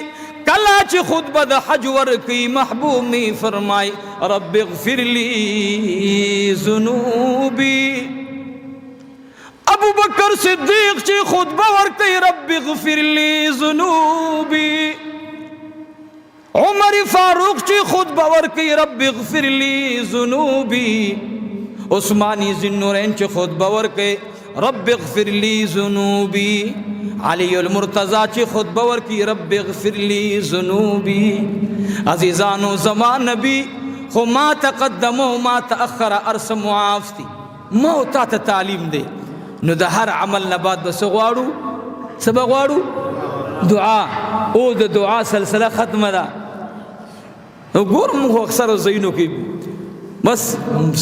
کلا چی خطبہ د حج ورکی محبوب می فرمائی رب اغفر لی ذنوبی. ابو بکر صدیق چی خطبہ ورکی رب اغفر لی ذنوبی. عمر فاروق چی خطبہ ورکی رب اغفر لی ذنوبی. عثمانی ذوالنورین چی خطبہ ورکی رب اغفر لی ذنوبی. علی المرتضی چی خطبہ ورکی رب اغفر لی ذنوبی. عزیزانو زمان نبی خو ما تقدم و ما تأخر ارس معاف تھی. موتا تا تعلیم دے نو دا ہر عمل نباد بس غوارو سبا غوارو دعا او دا دعا سلسلہ ختم دا. گورم خو اکثر زینو کی بس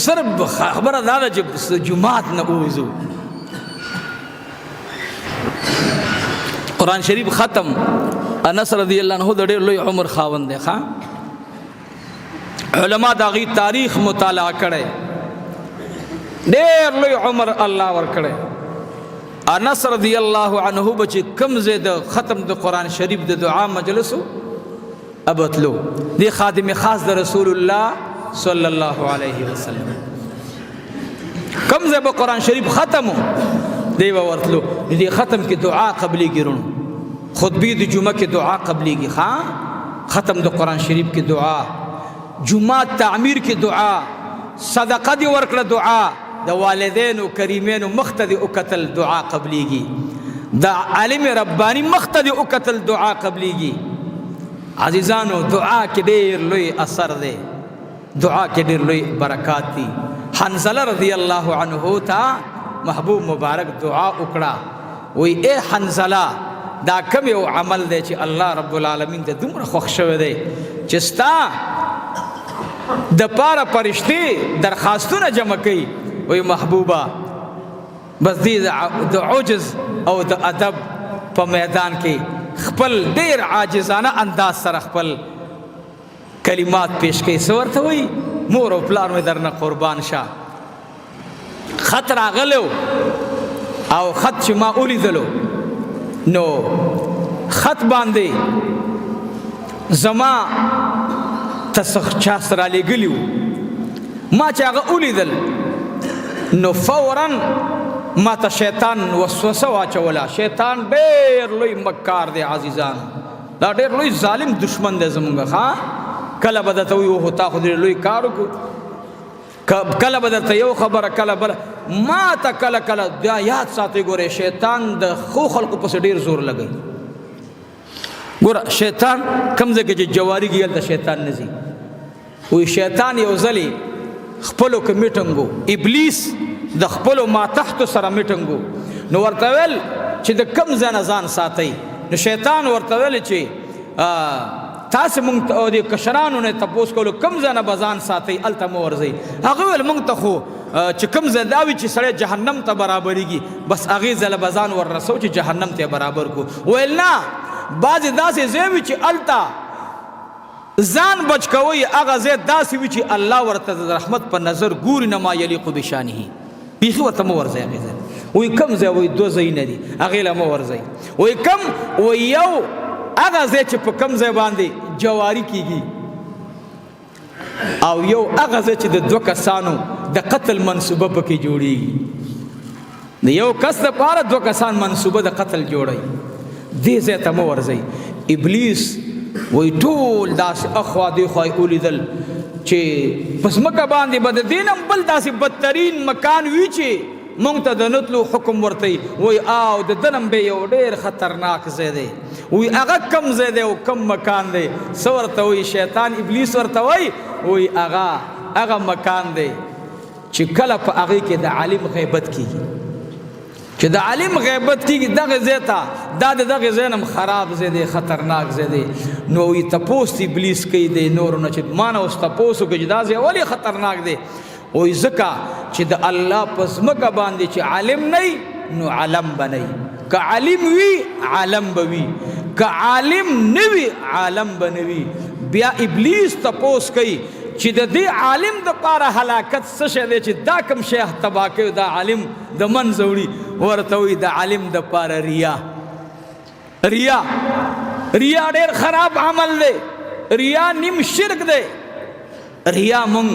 صرف خبر دادا جب جماعت نہ اوزو. قرآن شریف ختم. انس رضی اللہ عنہ دا ډیر لوی عمر خاوند دی. علماء دا غی تاریخ مطالعہ کړي ډیر لوی عمر الله ور کړي. انس رضی اللہ عنہ بچ کم زید ختم د قرآن شریف د دعا مجلسو اب اتلو دی خادم خاص د رسول الله صلی الله علیه وسلم کم زب قرآن شریف ختمو دی ورتلو دی ختم کی دعا قبلی گرون خطبی دی جمعہ کی دعا قبلی گی ختم د قرآن شریف کی دعا جمعہ تعمیر کی دعا صدقہ دی ورکل دعا د والدین و کریمین و مختدی اکتل دعا قبلی گی دا عالم ربانی مختدی اکتل دعا قبلی گی عزیزانو دعا کی دیر لوی اثر دے دعا کی دیر لوی برکات دی حنزلہ رضی اللہ عنہ تا محبوب مبارک دعا اکڑا وی اے حنزلہ دا کم یو عمل دے چی اللہ رب العالمین دے دمر خوخ شوه دے چستا دا پارا پرشتی درخواستون جمع کئی وی محبوبہ بس دی دا عجز او دا ادب پا میدان کی خپل دیر عاجزانہ انداز سر خپل کلمات پیش کئی سورتا ہوئی مور و پلار میں درنا قربان شاہ خط راغلو او خط چما اولی دلو نو خط باندے زما تسخ چاستر علی گلیو ما چاگا اولی دل نو فوراً ما تا شیطان وسوسه واچولا شیطان ډیر لوی مکار دی عزیزان دا ډیر لوی ظالم دشمن دی زمونږ کله به درته وي هوتا خو ډېر لوی کار وکړو کله به درته یو خبره کله بله ما ته کله کله دا یاد ساتئ ګورئ شیطان د ښو خلقو پسې ډېر زور لګوي ګوره شیطان کوم ځای کې چې جوارېږي هلته شیطان نه ځي وایي شیطان یو ځلې خپلو کې میټنګ و ابلیس د خپلو ماتحتو سره میټنګ و نو ورته ویل چې د کوم ځای نه ځان ساتئ نو شیطان ورته ویل چې تاسو مونږ ته د کشرانو نه تپوس کولو کوم ځای نه به ځان ساتئ هلته مه ورځئ هغه ویل مونږ ته خو چې کوم ځای دا وي چې سړی جهنم ته برابرېږي بس هغې ځای له به ځان ور رسو چې جهنم ته برابر کړو ویل نه بعضې داسې ځای وي چې هلته ځان بچ کوئ هغه ځای داسې وي چې الله ورته د رحمت په نظر ګوري نه ما یلیقو بشانه بیخي ورته مه ورځئ هغې ځای وایي کوم ځای وایي دوه ځایونه دي هغې له مه ورځئ وایي کوم وایي یو هغه ځای چې په کوم ځای باندې جواري کېږي او یو هغه ځای چې د دوه کسانو د قتل منصوبه پکې جوړېږي د یو کس دپاره دوه کسان منصوبه د قتل جوړوي دې ځای ته مه ورځئ ابلیس وایي ټول داسې اخوا دېخوا یې ولیدل چې په ځمکه باندې به د دې نه بل داسې بدترین مکان وي چې مونږ ته د نتلو حکم ورته وایي او د ده نم به یو ډېر خطرناک ځای دی وایي هغه کم ځای دی او کم مکان دی څه ورته وایي شیطان ابلیس ورته وایي وایي هغه مکان دی چې کله په هغې کې د عالم غیبت کېږي چې د عالم غیبت کېږي دغه ځای ته دا د دغه ځای نه خراب ځای دی خطرناک ځای دی نو وایي تپوس ابلیس کوي دی نورو نه چې ما نه اوس تپوس وکړي چې دا ځای ولې خطرناک دی وایي ځکه چې د الله په ځمکه باندې چې عالم نه وي نو علم به نه وي که عالم وي عالم به وي که عالم نه وي عالم به نه وي بیا ابلیس تپوس کوي چې د دې عالم دپاره هلاکت څه شی دی چې دا کوم شی تباه کوي دا عالم د منځه وړي ورته وایي د عالم دپاره ریا ډېر خراب عمل دی ریا نیم شرک دی ریا مونږ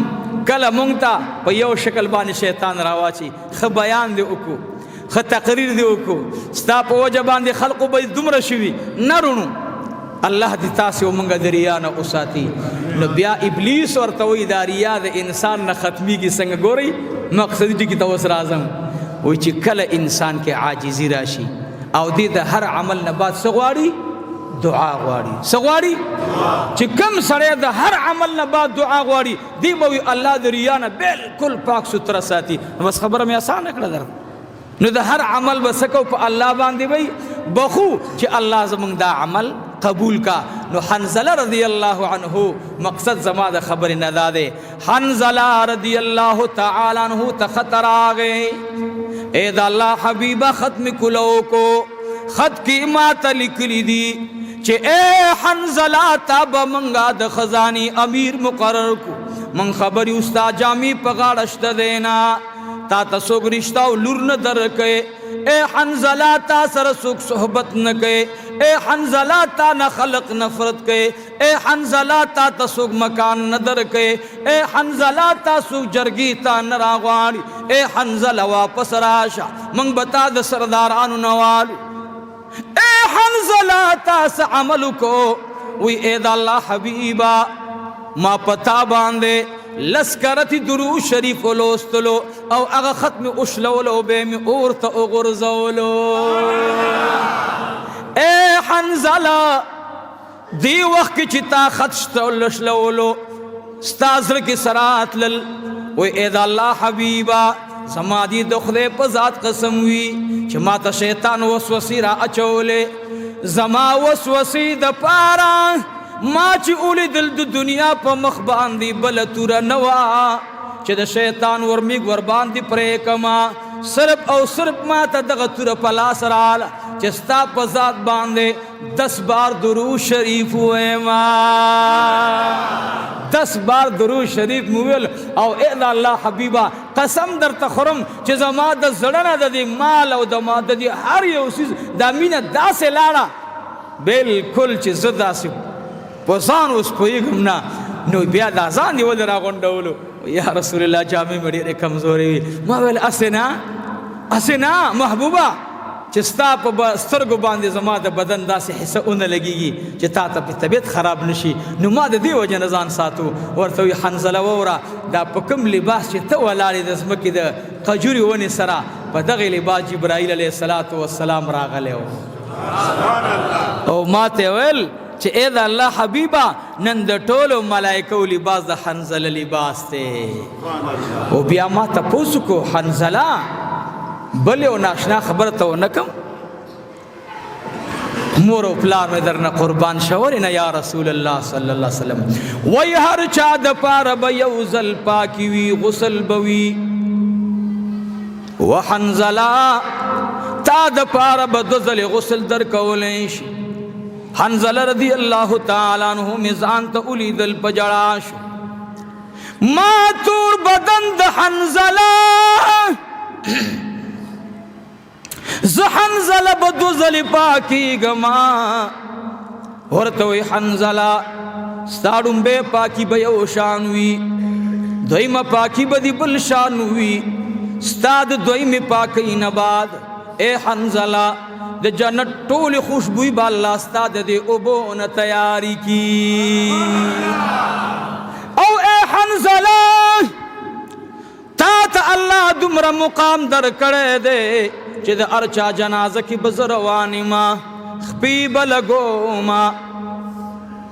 کله مونږ ته په یو شکل باندې شیطان راواچي ښه بیان دی وکړو ښه تقریر دی وکړو ستا په وجه باندې خلقو به دومره شوي نه رونو الله دې تاسې و مونږ د ریا نه وساتي نو بیا ابلیس ورته وایي دا ریا د انسان نه ختمیږي څنګه ګورئ مقصدي ټکي ته اوس راځم وایي چې کله انسان کې عاجزي راشي او دې د هر عمل نه بعد څه غواړي دعا غواړي څه غواړي چې کم سړی د هر عمل نه بعد دعا غواړي دی به وي الله د ریا نه بلکل پاک ستره ساتي بس خبره مې اسانه کړه در نو د هر عمل به څه کوو په الله باندې وی بخو چې الله زمونږ دا عمل قبول کا نو حنزله رضی اللہ عنہ مقصد زما د خبر نه دا دی حنزله رضی اللہ تعالی عنہ ته خطر آگئے اے دا اللہ حبیبہ ختم کلو کو خط کی ما ته لکلی دی چې اے حنزله تا به منګه د خزانی امیر مقرر کو من خبری استاد جامی په غاړه شته دینا تا ته څوک رشتہ او لور نه درکې اے حنزله تا سره څوک صحبت نه کوي اے حنزلہ تا نہ خلق نفرت کے، اے حنزلہ تا تسوک مکان ندر کے، اے حنزلہ تا سوک جرگی تا نراغواری، اے حنزلہ واپس راشا منگ بتا دا سردارانو نوالو، اے حنزلہ تا سا عملو کو وی اے دا اللہ حبیبا ما پتا باندے لسکرتی درو شریف لوستلو او اغا ختم اشلولو بے میں اورتا اغرزولو. اے حنزلہ دی وقت کی چتا خطشتا لشلولو ستازر کی سرات لل وی اے دا اللہ حبیبا زما دی دخدے پا ذات قسم وی چھ ما تا شیطان وسوسی را اچولے زما وسوسی دا پارا ما چی اولی دل دو دنیا پا مخ باندی بلتورا نوا چی دا شیطان ورمیگ ورباندی پریکما صرف او صرف ما تا دغتورا پلاس رالا چی ستا پا ذات باندے 10 بار درو شریف ہوئے ما 10 بار درو شریف مویل او اے دا اللہ حبیبا قسم در تخرم چی زما دا زڑنا دا دی مال او دا ما دا دی ہر یو سیز دا مین دا سے لارا بالکل چی زدہ سے پوزان اس پوئیگم نا نو بیا دا زان دی ودر آگون ڈولو یا رسول اللہ جامع مڑی رے کمزوری ہوئی ما ویل اسنا محبوبہ چستا پا سترگو باندے زما دا بدن دا سے حصہ اون لگی گی چتا تا پی طبیعت خراب نشی نو ما دا دی وجہ نزان ساتو ورطوی حنزلہ وورا دا پا کم لباس چی تو لاری دا زمکی دا قجوری ونی سرا پا دغی لباس جبرائیل علیہ السلام راغلے او ما تے ویل چه اے دا اللہ حبیبا نن دا ٹولو ملائکو لباس دا حنزلہ لباس تے او بیا ما تا پوسو کو حنزلہ بلے و ناشنا خبرتو نکم مور و پلار میں درنا قربان شورینا یا رسول اللہ صلی اللہ علیہ وسلم وی ہر چا دا پار بیوزل پاکیوی غسل بوی و حنزلہ تا دا پار بدوزل غسل در کولنش حنزلہ رضی اللہ تعالیٰ عنہ مزان تا اولی دل پجڑاش ما تور بدن دا حنزلہ ز حنزلہ بدوزل پاکی گما ورطوی حنزلہ ستاڑم بے پاکی بیو شانوی دویم پاکی بدی بل شانوی ستاد دویم پاکی نباد اے حنزلہ دے جنت ٹول خوشبوئی با اللہ استاد دے ابون تیاری کی او اے حنزلہ تا تا اللہ دمرا مقام در کرے دے چید ارچا جنازہ کی بزروانی ما خپیب لگو ما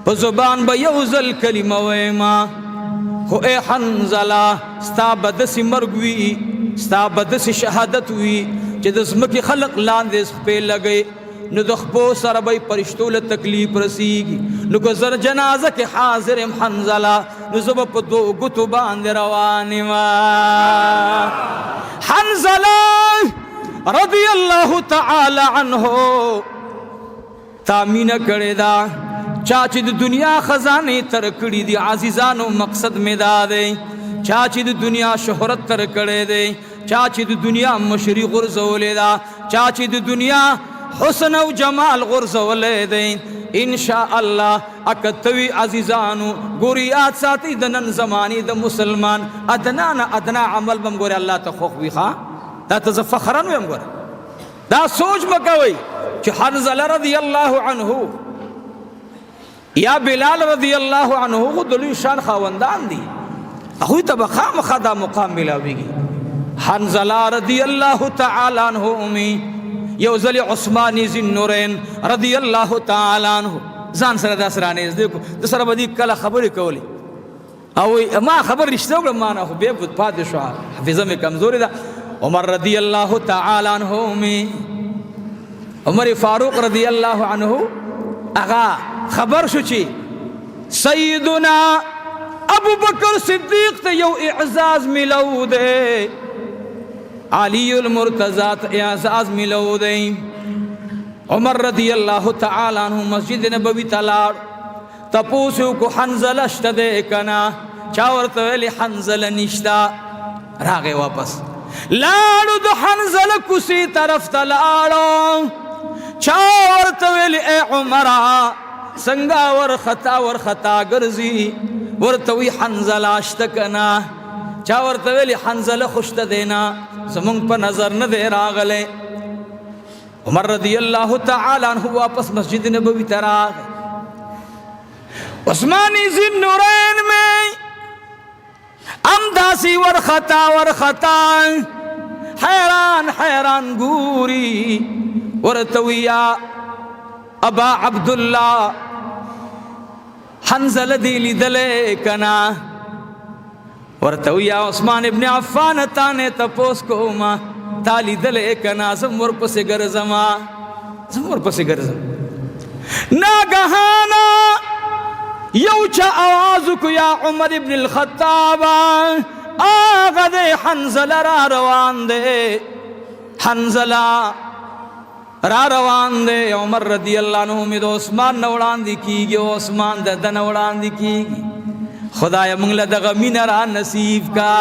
بزبان بیوزل کلموے ما خو اے حنزلہ ستا بدسی مرگوی ستا بدسی شہادت ہوئی چی دزمکی خلق لاندیس پہ لگے نو دخپو سر بای پرشتول تکلیف رسیگی نو گزر جنازہ کے حاضر حنزلہ نو زبا پا دو گتو باند روانی ما حنزلہ رضی اللہ تعالی عنہ تامین کرے دا چاچی دی دنیا خزانے ترکڑی دی عزیزانو مقصد میں دا دے چاچی دی دنیا شہرت ترکڑے دے چاچی دی دنیا مشری غرزولے دا چاچی دی دنیا حسن و جمال غرزولے دے انشاءاللہ اکتوی عزیزانو گوریات ساتی دنن زمانی دا مسلمان ادنا عمل بم گورے اللہ تا خوخوی خواہ دا تا فخران ویم گورے دا سوچ مکوئی چی حنزلہ رضی اللہ عنہ یا بلال رضی اللہ عنہ خود دلوی شان خواندان دی اخوی تا بخام خدا مقام ملاوی گی حنزلہ رضی اللہ تعالی عنہ امی یوزل عثمانی ذی نورین رضی اللہ تعالی عنہ زان سر دا سرانیز دیکھو دا سر بدی کلا خبری کولی اوی ما خبر رشتہ اگر مانا خو بے بود پادشاہ حفظہ میں کمزوری دا عمر رضی اللہ تعالی عنہ امی عمر فاروق رضی اللہ عنہ اغا خبر شو چی سیدنا ابو بکر صدیق تے یو اعزاز ملو دے علی المرتضی تے اعزاز ملو دے عمر رضی اللہ تعالی عنہ مسجد نبوی تلاڑ تپوسو کو حنزلہ اشتا دے کنا چاورتو ایلی حنزلہ نشتا راگے واپس لاڑو دو حنزلہ کسی طرف تلاڑو چا ورته ویل اے عمره څنګه ورخطا ګرځي ورته وی حنظله شته کنا چا ورته ویل حنظله خوشته دینا زمونږ په نظر نه دی راغلی عمر رضی اللہ تعالی عنہ واپس مسجد نبوی تراغ عثمانی ذی نورین میں امداسی ورخطا حیران گوری ورتویا ابا عبداللہ حنزل دیلی دلے کنا ورتویا عثمان ابن عفان تانے تپوس کو ما تالی دلے کنا زمور پس گرزم ناگہانا یوچا آوازو کو یا عمر ابن الخطاب آغا دے حنزلہ را روان دے عمر رضی اللہ عنہ میں دو عثمان نوڑان دی کی گی عثمان دا نوڑان دی کی گی خدای منگل دا غمین را نصیب کا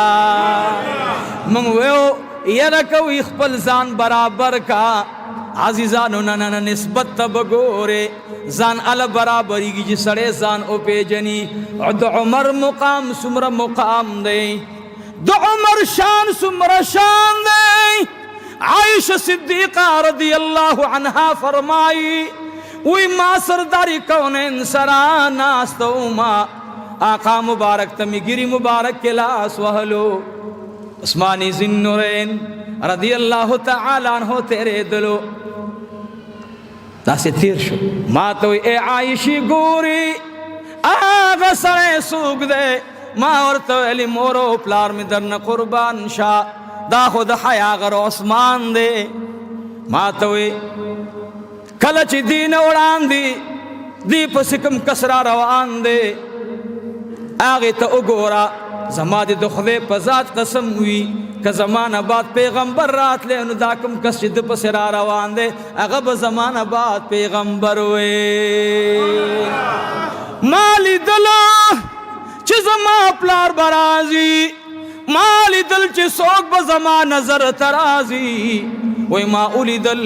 منگویو یرکوی خپل زان برابر کا عزیزانو نانا نسبت بگورے زان ال برابری کی جی سڑے زان او پیجنی دو عمر مقام سمر مقام دے دو عمر شان سمر شان دے عائشہ صدیقہ رضی اللہ عنہا فرمائی وی ما سرداری کونین سراناستو ما آقا مبارک تمی گری مبارک کے لاس وحلو عثمانی ذی النورین رضی اللہ تعالی عنہ تیرے دلو ناسے تیر شو ما تو اے عائشی گوری آغا سرے سوگ دے ما ورطو علی مورو پلار میں درن قربان شاہ دا خود حیا غر عثمان دے ما تو کلچ دین اڑان دی پسکم کسرا روان دے آگے تا اگورا زما دی دخوے پزاد قسم ہوئی کہ زمانہ بعد پیغمبر رات لے انو داکم کس جد پسرا روان دے اغب زمانہ بعد پیغمبر ہوئے مالی دلو چی زما پلار برازی مالی دل چی سوک بزما نظر ترازی وی ما اولی دل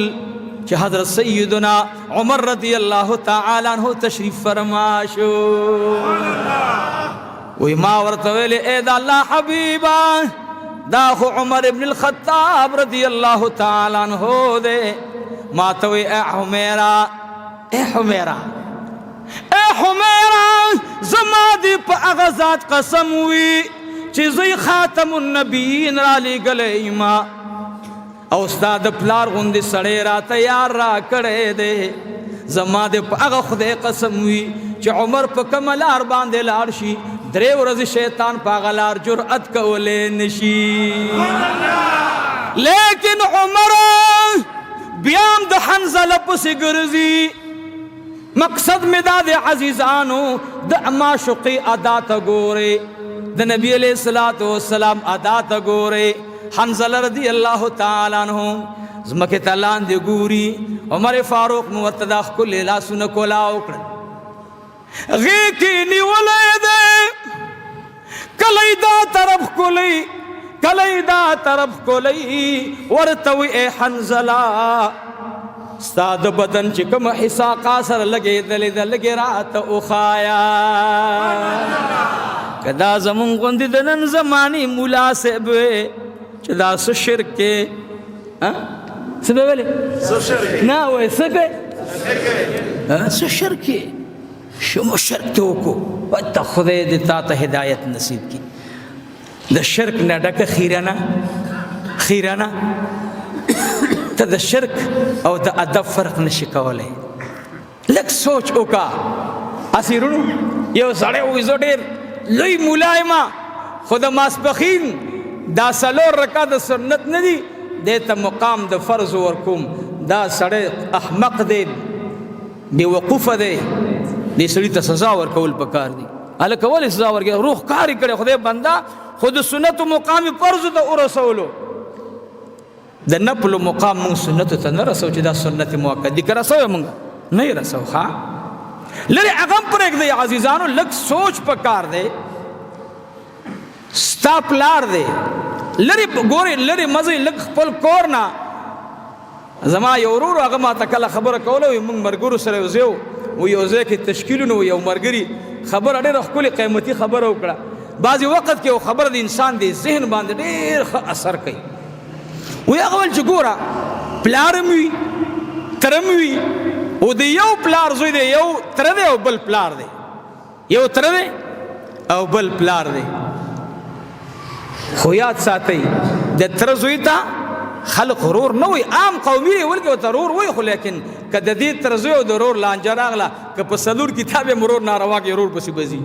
چی حضرت سیدنا عمر رضی اللہ تعالی عنہ تشریف فرماشو وی ما ورطویل اے دا اللہ حبیبا دا خو عمر ابن الخطاب رضی اللہ تعالی عنہ دے ما توی اے حمیرہ زما دی پا اغزات قسم ہوئی چیزی خاتم النبیین را لی گلے ایما او استاد پلار غندی سڑے را تیار را کڑے دے زما دی پا اغا خدے قسم ہوئی چی عمر پا کملار باندے لارشی درے ورزی شیطان پا غلار جرعت کولے نشی لیکن عمر بیام دا حنزل پسی گرزی مقصد میں دا دے عزیزانو دا معشوقی ادا تا گورے دا نبی علیہ السلام ادا تا گورے حنزل رضی اللہ تعالی عنہ زمکی تلان دے گوری عمر فاروق مرتداخ کل لاسو نکولا اکڑ غیقی نیولے دے کلی دا طرف کلی ورتوی اے حنزلہ استاد بدن چکم حسا قاسر لگے دلگے رات اخایا کدا زمون گوندی دنن زمانی ملاسب چدا سو شرکے سبے بلے نا ہوئے سبے سو شرکے شمو شرک تو کو وقتا خدے دیتا تا ہدایت نصیب کی دا شرک نہ ڈک خیرانا تا دا شرک او دا ادب فرق نشکولے لگ سوچ اوکا اسی رونو یو سڑے ہوئی زو دیر لئی ملائمہ خدا ماسپخین دا سلور رکا دا سنت ندی دیتا مقام دا فرض ورکوم دا سڑے احمق دے بے وقوف دے دی سڑی تا سزا ورکول پکار دی علا کولی سزا ورکول روح کاری کرے خدای بندہ خود سنت و مقامی فرض دا ارسولو دا نپلو مقام مونگ سنتو تا نرسو چی دا سنت موقع دی کرسو یا مونگا نہیں رسو خواہ لری اغم پر ایک دے عزیزانو لگ سوچ پکار دے ستاپلار دے لری گوری لری مزی لگ پل کورنا زما یو ورور هغه ما ته کله خبره کوله وي موږ ملګرو سره یو ځای و یو ځای کې تشکیلونه و یو ملګري خبره ډېره ښکلې قیمتي خبره وکړه بعضې وخت کې یو خبره د انسان د ذهن باندې ډېر ښه اثر کوي وی هغه ویل چې ګوره پلار م وي تره م وي او د یو پلار زوی دی یو تره دی او بل پلار دی یو تره دی او بل پلار دی خو یاد ساتئ د تره زوی ته خلق رور نه وي عام قومي دی ولکې ورته رور وایي خو لیکن که د دې تره زوی او د رور لانجه راغله که په څلور کتاب یې مرور ناروا کې رور پسې به ځي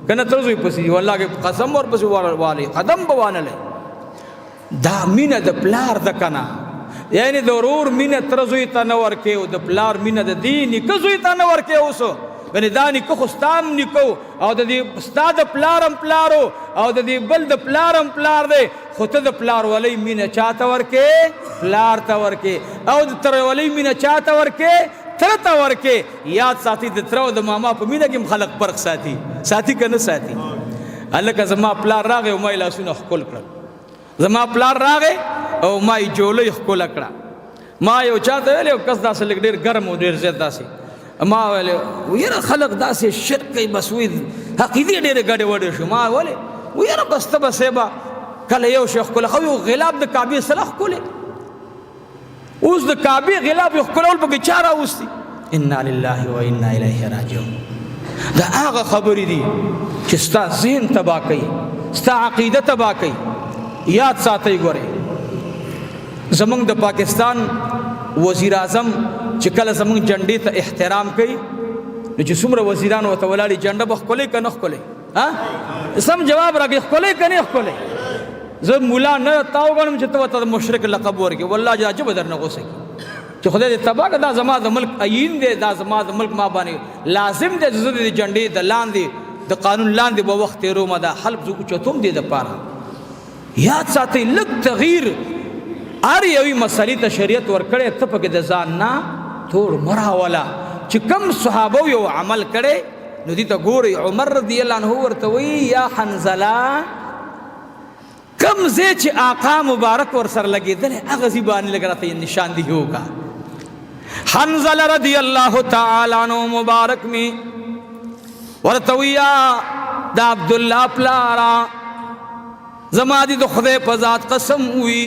که نه تره زوی پسې ځي والله کې قسم ورپسې والي قدم به وانلی دا مینه د پلار ده که نه یعنی د ورور مینه تره زوی ته نه ورکې او د پلار مینه د دې نیکه زوی ته نه ورکې اوسو یعنې دا نیکه خو ستا هم نیکه او د دې ستا د پلار هم پلارو او د دې بل د پلار هم پلار دی خو ته د پلار ولی مینه چا ته ورکې پلار ته ورکې او د تره ولی مینه چا ته ورکې تره ته ورکې یاد ساتي د تره او د ماما په مینه کې هم خلق فرق ساتي که نه ساتي هلکه زما پلار راغی او ما یې لاسونه ښکل کړل زما پلار راغی او ما یې جولۍ ښکله کړه ما یو چا ته ویل یو کس داسې لږ ډېر ګرم او ډېر زیات داسې ما ویل یاره خلق داسې شرک کوي بس وایي عقیدې ډېرې ګډې وډې شو ما ولې یاره بس ته به صیبه کله یو شی ښکله خو یو غلاب د کعبې سره ښکلې اوس د کعبې غلاب یې ښکلول پکې چا راوستي انا لله و انا الیه راجعون دا هغه خبرې دي چې ستا ذهن تباه کوي ستا عقیده تباه کوي یاد ساتئ ګورئ زمونږ د پاکستان وزیر اعظم چې کله زمونږ جنډې ته احترام کوي نو چې څومره وزیران ورته ولاړي جنډه به ښکلې که نه ښکلې سم جواب راکړي ښکلې که نه ښکلې زه مولا نه تا وګڼم چې ته ورته د مشرک لقب ورکړې والله چې به درنه غوسه کړي چې خدای دې تباه کړه دا زما د ملک عین دی دا زما د ملک ما باندې لازم دی چې زه د جنډې د لاندې د قانون لاندې به وخت تېرومه دا حلف زه اوچتوم دې دپاره یاد ساتئ لږ تغییر هر یوې مسلې ته شریعت ورکړی ته پکې د ځان نه توړ مه راوله چې کم صحابو یو عمل کړی نو دې ته ګورئ عمر رضی الله عنه ورته وایي یا حنظله کم ځای چې آقا مبارک ورسره لګېدلی هغه ځای باندې لږ راته نشاندهي وکړه حنظله رضی الله تعالی عنه مبارک می ورته وایي یا د عبدالله پلاره زما دې د خدای په ذات قسم وي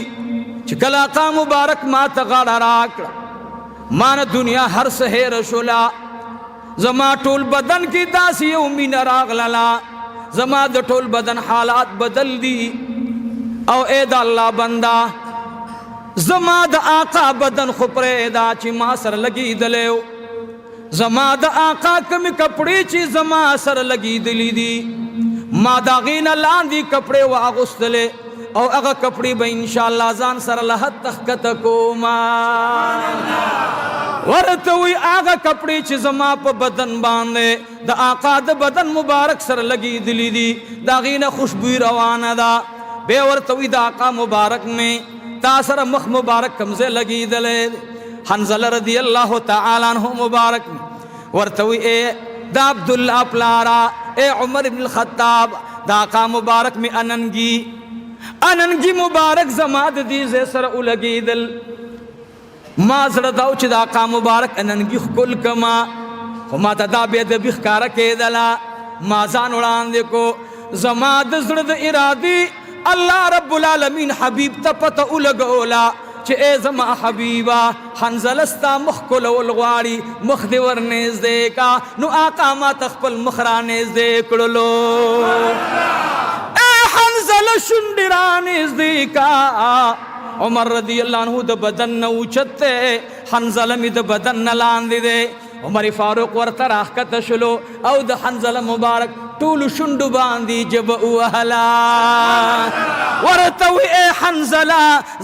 چې کله آقا مبارک ما ته غاړه راکړه ما نه دنیا هر څه هېره شوله زما ټول بدن کې داسې یو مینه راغلله زما د ټول بدن حالات بدل دي او ای د الله بنده زما د آقا بدن خو پرېږده چې ما سره لګېدلی زما د آقا کمې کپړې چې زما سره لګېدلي دي ما د هغې نه لاندې کپړې واغوستلې او هغه کپړې به انشاءالله ځان سره له حد ښکته کومه ورته وایي هغه کپړې چې زما په بدن باندې د آقا د بدن مبارک سره لګېدلي دي د هغې نه خوشبویي روانه ده بیا ورته وایي د آقا مبارک مې تا سره مخ مبارک کوم ځای لګېدلی حنظله رضی الله تعالی عنه مبارک مې ورته وایي ای د عبدالله پلاره ای عمر بن الخطاب د آقا مبارک مې اننګي مبارک زما د دې ځای سره ولګېدل ما زړه دا و چې د آقا مبارک اننګي ښکل کما خو ما ته دا بې ادبي ښکاره کېدله ما ځان وړاندې کو زما د زړه د ارادې الله رب العالمین حبیب ته پته ولګوله چې ای زما حبیبه حنظله ستا مخ ښکلول غواړي مخ دې ورنږدې کا نو آقا ما ته خپل مخ رانږدې کړلو حنظله شونډې رانږدې کا عمر رضی الله عنه د بدن نه اوچت دی حنظله مې د بدن نه لاندې دی عمر فاروق ورته راښکته شلو او د حنظله مبارک ټولو شونډو باندې جبه ووهله ورته وی ای حنظله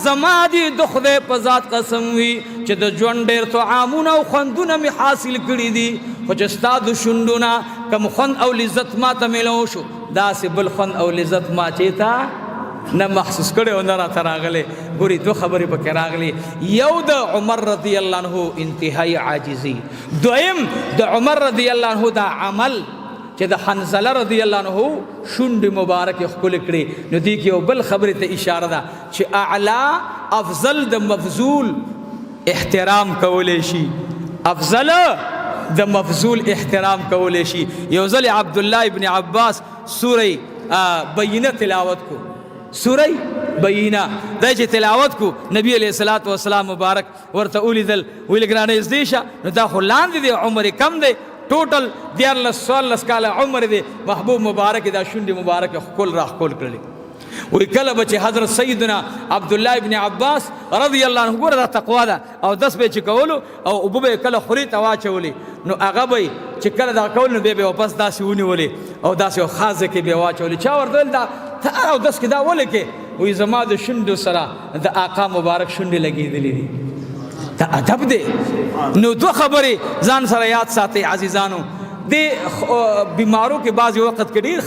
زما دې د خدای په ذات قسم وي چې د ژوند ډېر طعامونه او خوندونه مې حاصل کړي دي خو چې ستا د شونډو نه کوم خوند او لذت ما ته میلو شو داسې بل خوند او لذت ما چېته نه محسوس کړی او نه راته راغلی ګورې دوه خبرې پکې راغلي یو د عمر رضی الله عنه انتهایی عاجزي دویم د عمر رضی الله عنه دا عمل چې د حنظله رضی الله عنه شونډې مبارکې ښکلې کړې نو دې کې یو بل خبرې ته اشاره ده چې اعلی افضل د مفضول احترام کولی شي، افضل د مفضول احترام کولی شي. یو ځل عبد الله ابن عباس سوره بینه تلاوت کو، سوره بینه دا چې تلاوت کو نبی علیہ الصلوۃ والسلام مبارک ورته ولیدل، ویل ګرانه زده شه نو دا خو لاندې دی، عمر کم دی، ټوټل 14 کاله عمر دی. محبوب مبارک دا شونډې مبارک خپل را خپل کړلې. وی کله به چې حضرت سیدنا عبدالله ابن عباس رضی الله عنه ګوره دا تقوا ده، او دس به چې کولو او اوبه به کله خوري ته واچولې نو هغه به چې کله دا کول نو بیا به واپس داسې ونیولې او داسې یو خازه کې بیا واچولې. چا ورته ویل دا ته او دس کې دا ولې کې؟ وی زما د شونډو سره د آقا مبارک شونډې لګېدلې دي. دا ادب دی. نو دو خبرې ځان سره یاد ساتئ عزیزانو. د بیمارو کې بعض وخت کې ډېر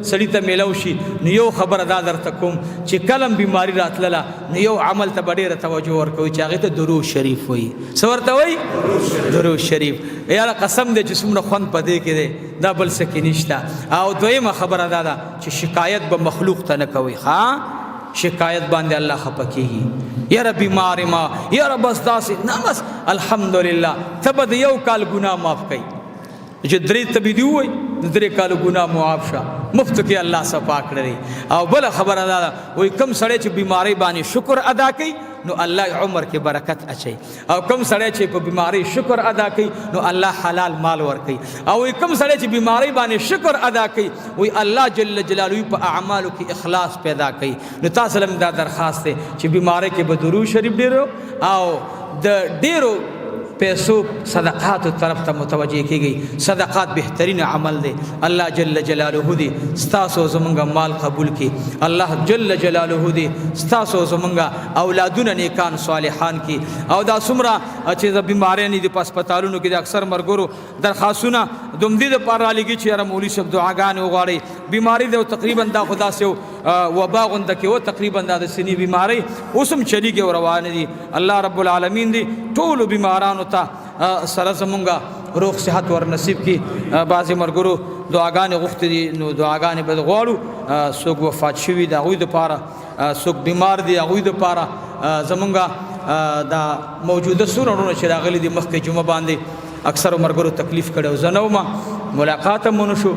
سړي ته میلاو شي نو یو خبره دا درته کوم چې کلم بیماری راتلله نو یو عمل ته به ډېره توجه ورکوي چې هغې ته درود شریف وایي. څه ورته وایي؟ درود شریف. یاره قسم دی چې څومره خوند په دې کې دی دا بل څه کې نشته. او دویمه خبره دا ده چې شکایت به مخلوق ته نه کوئ. شکایت باندې الله خفه کېږي. یاره بیمار ما، یاره بس داسې نه، بس الحمدلله ته به د یو کال ګناه معاف کوي. چې درې ته به دي ووایي د 3 کالو ګناه معاف شه، مفتو کې الله صفا کړی. او بله خبره دا ده وایي کوم سړی چې بیماری باندې شکر ادا کوي نو الله عمر کې برکت اچي، او کوم سړی چې په بیماری شکر ادا کوي نو الله حلال مال ورکوي. او وایي کوم سړی چې بیماری باندې شکر ادا کوي وایي الله جل جلاله په اعمالو کې اخلاص پیدا کوي. نو تاسو لم دا درخواست دی چې بیماری کې به درود شریف ډیرو او د ډیرو پیسو صدقات طرف ته متوجه کیږي. صدقات بهترین عمل دی. الله جل جلاله دی ستاسو زمونږ مال قبول کی. الله جل جلاله دی ستاسو زمونږ اولادونه نیکان صالحان کی. او دا څومره چې د بیماریانې د هسپتالونو کې د اکثر مرګرو درخواستونه دومدې دپاره رالېږي چې یاره مولوي صاحب دعاګانې وغواړئ. بیماري دی او تقریبا دا خو داسې وبا غونده کې و، تقریبا دا د سینې بیمارۍ اوس هم چلیږي او روانې دي. الله رب العالمین دی ټولو بیمارانو ته سره زمونږ روغ صحت ور نصیب کی. بعضې مرګرو دعاګانې غوښتې دي نو دعاګانې به غواړو. څوک وفات شوي د هغوی دپاره، څوک بیمار دي هغوی دپاره. زمونږ دا موجوده څو وروڼه چې راغلي دي مخکې جمعه باندې اکثرو مرګرو تکلیف کړی او زه نه ومه، ملاقات هم ونه شو،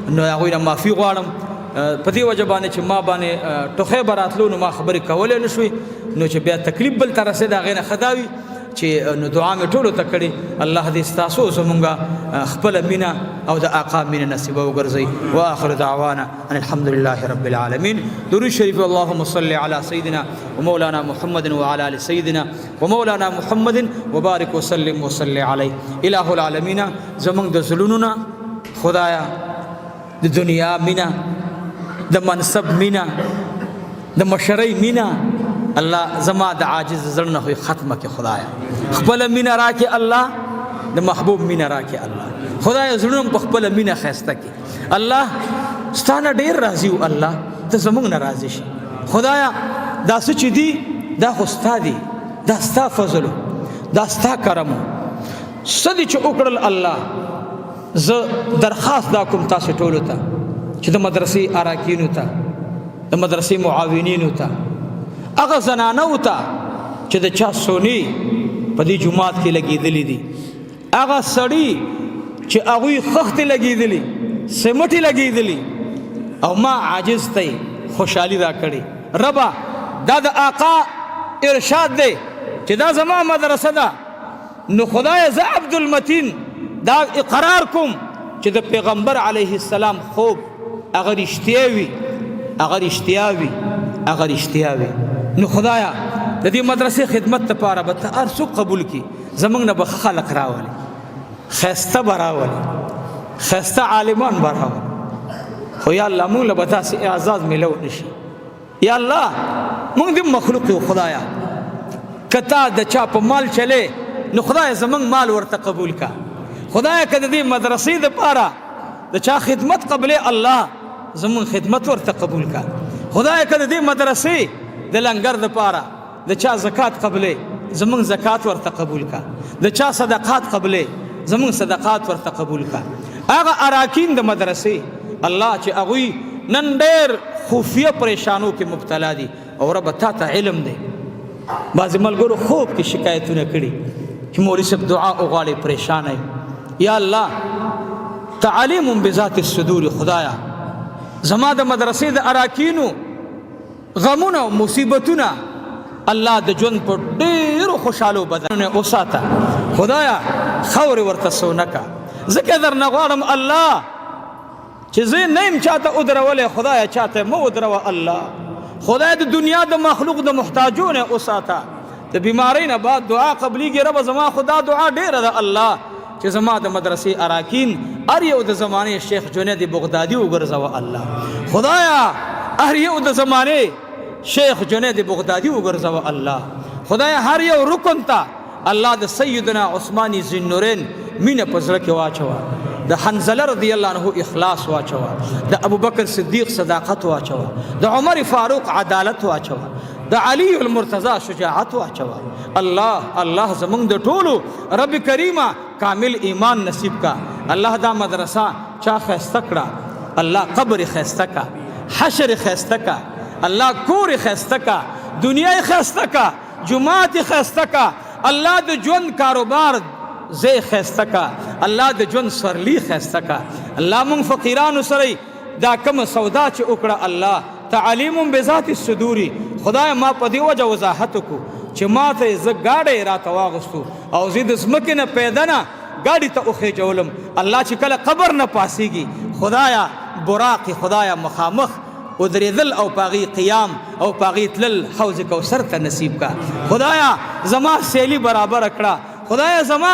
نو هغوی نه معافي غواړم په دې وجه باندې چې ما باندې ټوخی به راتلو نو ما خبرې کولی نه شوې، نو چې بیا تکلیف بل ته رسېد هغې نه ښه دا وي چې نو دعا مې ټولو ته کړې. الله دې ستاسو زمونږ خپله مینه او د آقا مینه نصیبه وګرځوي. واخر دعوانا ان الحمد لله رب العالمین. درود شریف اللهم صل علی سیدنا ومولانا محمد وعلى آل سیدنا ومولانا محمد وبارک وسلم وصل علیه. الہ العالمین زمونږ د زړونو نه خدایا د دنیا مینه، د منصب مینه، د مشرۍ مینه الله زما د عاجز زړه نه ختمه کې. خدایا خپل مینه راکې الله، د محبوب مینه راکې الله. خدایا زړونه په خپل مینه ښایسته کې. الله ستانه ډېر راضي و، الله ته زموږ نه راضي شي. خدایا دا څه چې دي دا خو ستا دي، دا ستا فضل دا ستا کرم. څه دي چې وکړل الله، زه درخواست دا کوم تاسو ټولو ته چې د مدرسې اراکینو ته، د مدرسې معاونینو ته، هغه زنانو ته چې د چا سونی په دې جومات کې لګېدلي دي، هغه سړي چې هغوی خښتې لګېدلي، سمټې لګېدلي او ما عاجز ته خوشحالي را کړې. ربه دا د آقا ارشاد دی چې دا زما مدرسه ده، نو خدای زه عبدالمتین دا اقرار کوم چې د پیغمبر علیه السلام خوب هغه رښتیا وي، هغه رښتیا وي، هغه رښتیا وي. نو خدایا د دې مدرسې خدمت لپاره به ته هر څوک قبول کړي. زموږ نه به خلق راولي، ښایسته به راولي، ښایسته عالمان به راولي. خو یا الله موږ له به داسې اعزاز میلو نه شي. یا الله موږ دې مخلوق یو خدایا، که تا د چا په مال چلې نو خدای زموږ مال ورته قبول کا. خدایا که د دې مدرسې دپاره د چا خدمت قبلې الله زموږ خدمت ورته قبول کا. خدایا که د دې مدرسې د لنګر دپاره د چا زکات قبلې زموږ زکات ورته قبول کا. د چا صدقات قبلې زموږ صدقات ورته قبول کا. هغه اراکین د مدرسې الله چې هغوی نن ډېر خفیه پریشانو کې مبتلا دي او رب تا ته علم دی بعضې ملګرو خوب کې شکایتونه کړي چې مولوي صاحب دعا وغواړئ پریشانه یا الله تعلیم بذات الصدور خدایا زما د مدرسې د اراکینو غمونه او مصیبتونه الله د ژوند په ډېرو خوشحالو بدنونه وساته خدایا خاورې ورته سونه کا ځکه درنه غواړم الله چې زه نه یم چاته ودرولی خدایا چاته مه ودروه الله خدای د دنیا د مخلوق د محتاجو نه وساته د بیمارۍ نه بعد دعا قبلیږي ربه زما خدا دعا ډېره ده الله چې زما د مدرسې اراکین هر یو د زمانې شیخ جنید بغدادي وګرځوه الله خدایا هر یو د زمانې شیخ جنید بغدادي وګرځوه الله خدایا هر یو رکن ته الله د سیدنا عثماني ذوالنورین مینه په زړه کې واچوه د حنظله رضی الله عنه اخلاص واچوه د ابوبکر صدیق صداقت واچوه د عمر فاروق عدالت واچوه د علی المرتضی شجاعت واچوه الله الله زمونږ د ټولو رب کریمه کامل ایمان نصیب کا الله دا مدرسه چا خیسته کړه الله قبر خیسته کا حشر خیسته کا الله کور خیسته کا دنیا خیسته کا جماعت خیسته کا الله د ژوند کاروبار زی خیسته کا الله د ژوند سرلی خیسته کا الله مونږ فقیرانو سره دا کوم سودا چې وکړه الله تعلیم بذات الصدور خدای ما په دې وجه وضاحت وکړو چې ما ته زه ګاډی راته واغستو او زه د ځمکې نه پیدا نه ګاډي ته وخېجولم الله چې کله قبر نه پاسېږي خدایا براق خدایا مخامخ ودرېدل او پاغي قیام او پاغي تلل حوض کوثر ته نصیب کا خدایا زما سیلی برابر کړه خدایا زما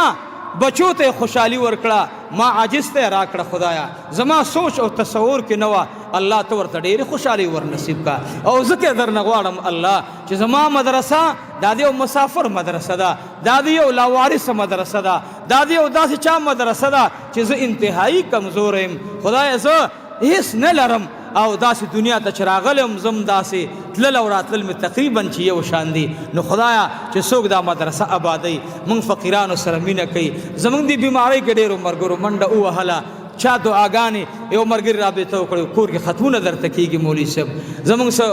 بچو ته خوشحالي ورکړه ما عاجز ته راکړه خدایا زما سوچ او تصور کې نه وه الله ته ورته ډېرې خوشحالي ور نصیب کا او ذکر درنه غواړم الله چې زما مدرسه دا د یو مسافر مدرسه ده دا د یو لاوارثه مدرسه ده دا د یو داسې چا مدرسه ده چې زه انتهایی کمزور یم خدایا زه هیڅ نه لرم او داسې دنیا ته چې راغلم زم داسې تلل او راتلل مې تقریبا چې یو شان دي نو خدایا چې څوک دا مدرسه آبادوي موږ فقیرانو سره مینه کوي زموږ د بیمارۍ کې ډېرو ملګرو منډه ووهله چا دعاګانې یو ملګري رابطه وکړی کور کې ختمونه درته کېږي مولوي صاحب زموږ څه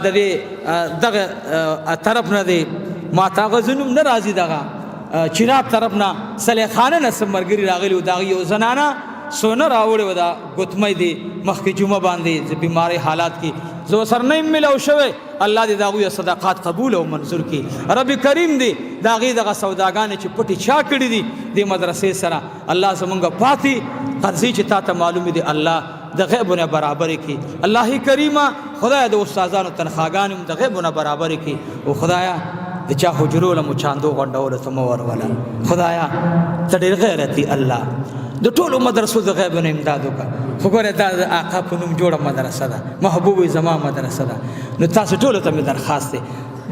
د دې دغه طرف نه دی ما ته هغه زه نوم نه راځي دغه چناب طرف نه سلیخانه نه څه ملګري راغلي و د هغې یو زنانه سونه راوړې وه دا ګوتمۍ دی مخکې جمعه باندې د بیمارۍ حالات کې زه ورسره نه یم میلاو شوی الله دې د هغوی صدقات قبول او منظور کړي رب کریم دې د هغې دغه سوداګانې چې پټې چا کړي دي دې مدرسې سره الله زمونږ پاتې قرضې چې تا ته معلومې دي الله د غیبونه برابرې کړي الله کریمه خدایا د استادانو تنخواګانې هم د غیبونه برابرې کړي او خدایا د چا حجرو له مو چاندو غونډولو ته مه وروله خدایا ته ډېر غیرتي الله د ټولو مدرسو د غیبونو امداد وکړه خو ګوره دا د آقا په نوم جوړه مدرسه ده محبوب زما مدرسه ده نو تاسو ټولو ته مې درخواست دی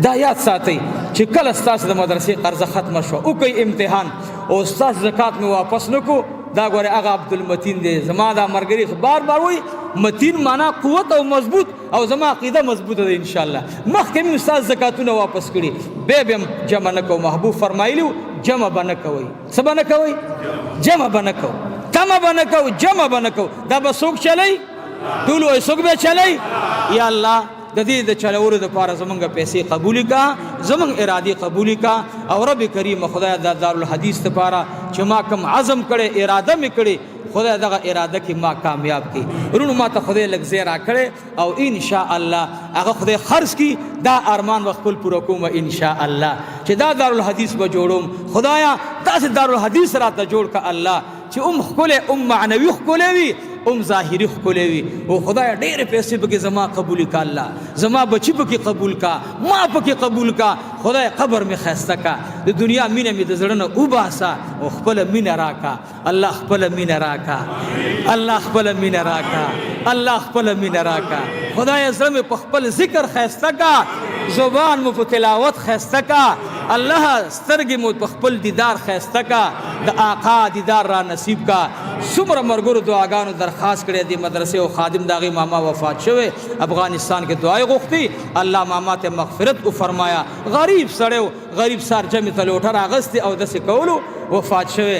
دا یاد ساتئ چې کله ستاسو د مدرسې قرضه ختمه شوه وکئ امتحان او ستاسو زکات مې واپس نه کړو دا ګوره هغه عبدالمتین دی زما دا ملګري بار بار وایي متین معنا قوت او مضبوط او زما عقیده مضبوطه ده انشاءالله مخکې مې ستاسو زکاتونه واپس کړي بیا به هم جمع نه کوو محبوب فرمایلي جمع به نه کوئ څه به نه کوئ جمع به نه کوو تمه به نه کوو جمع به نه کوو دا به څوک چلی ټول وایي څوک به چلی یا الله د دې د چلولو دپاره زمونږ پیسې قبولې کا زمونږ ارادې قبولې کا او رب کریم خدای د دارالحدیث دپاره چې ما کوم عزم کړی اراده مې کړې خدای دغه اراده کې ما کامیاب کړي ورونو ما ته خدای لږ ځای راکړی او انشاءالله هغه خدای خرڅ کړي دا ارمان به خپل پوره کوم انشاءالله چې دا دارالحدیث به جوړوم خدایا داسې دارالحدیث راته جوړ که الله چې ښکلی معنوي ښکلی وي ظاهري ښکلی وي او خدایا ډېرې پیسې پکې زما قبول کا الله زما بچي پکې قبول کا ما پکې قبول کا خدای قبر مې ښایسته کا د دنیا مینه مې د زړه نه وباسه او خپله مینه راکا الله خپله مینه راکا الله خپله مینه راکا الله خپله مینه راکا خدای زړه مې په خپل ذکر ښایسته کا زبان مو په تلاوت ښایسته کا الله سترګې مو په خپل دیدار ښایسته کا د آقا دیدار را نصیب کا څومره ملګرو دعاګانو درخواست کړی دی مدرسې او خادم د هغې ماما وفات شوی افغانستان کې دعای غوښتي الله ماما ته مغفرت وفرمایا غریب سړی و غریب سار جمع ته لوټه راغستې او داسې کولو وفات شوه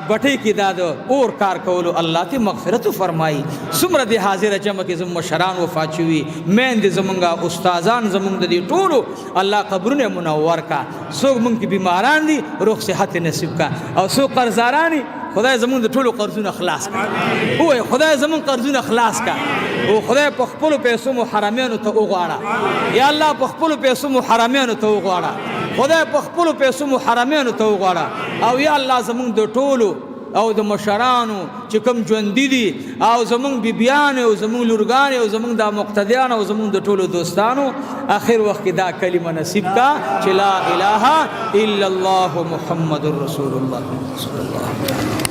بټي کې دا د اور کار کولو الله ته مغفرت فرمایي څومره د حاضر جمع کې زموږ مشران وفات شوي میندې زمونږه استادان زمونږ د دې ټولو الله قبرونه منور کا څوک مونږ کې بیماران دي روغ صحت نصیب کا او څوک قرضداران دي خدای زمونږ د ټولو قرضونه خلاص کا وای خدای زمونږ قرضونه خلاص کا او خدای په خپل پیسو محرمانو ته وغواړه یا الله په خپل پیسو محرمانو ته وغواړه خدای په خپل پیسو محرمانو ته وغواړه او یا الله زمونږ د ټولو او د مشرانو چې کوم ژوندي دي او زمونږ بیبیان او زمونږ لورګان او زمونږ د مقتدیان او زمونږ د ټولو دوستانو اخر وخت کې دا کلمه نصیب کا چې لا اله الا الله محمد رسول الله صلی الله علیه وسلم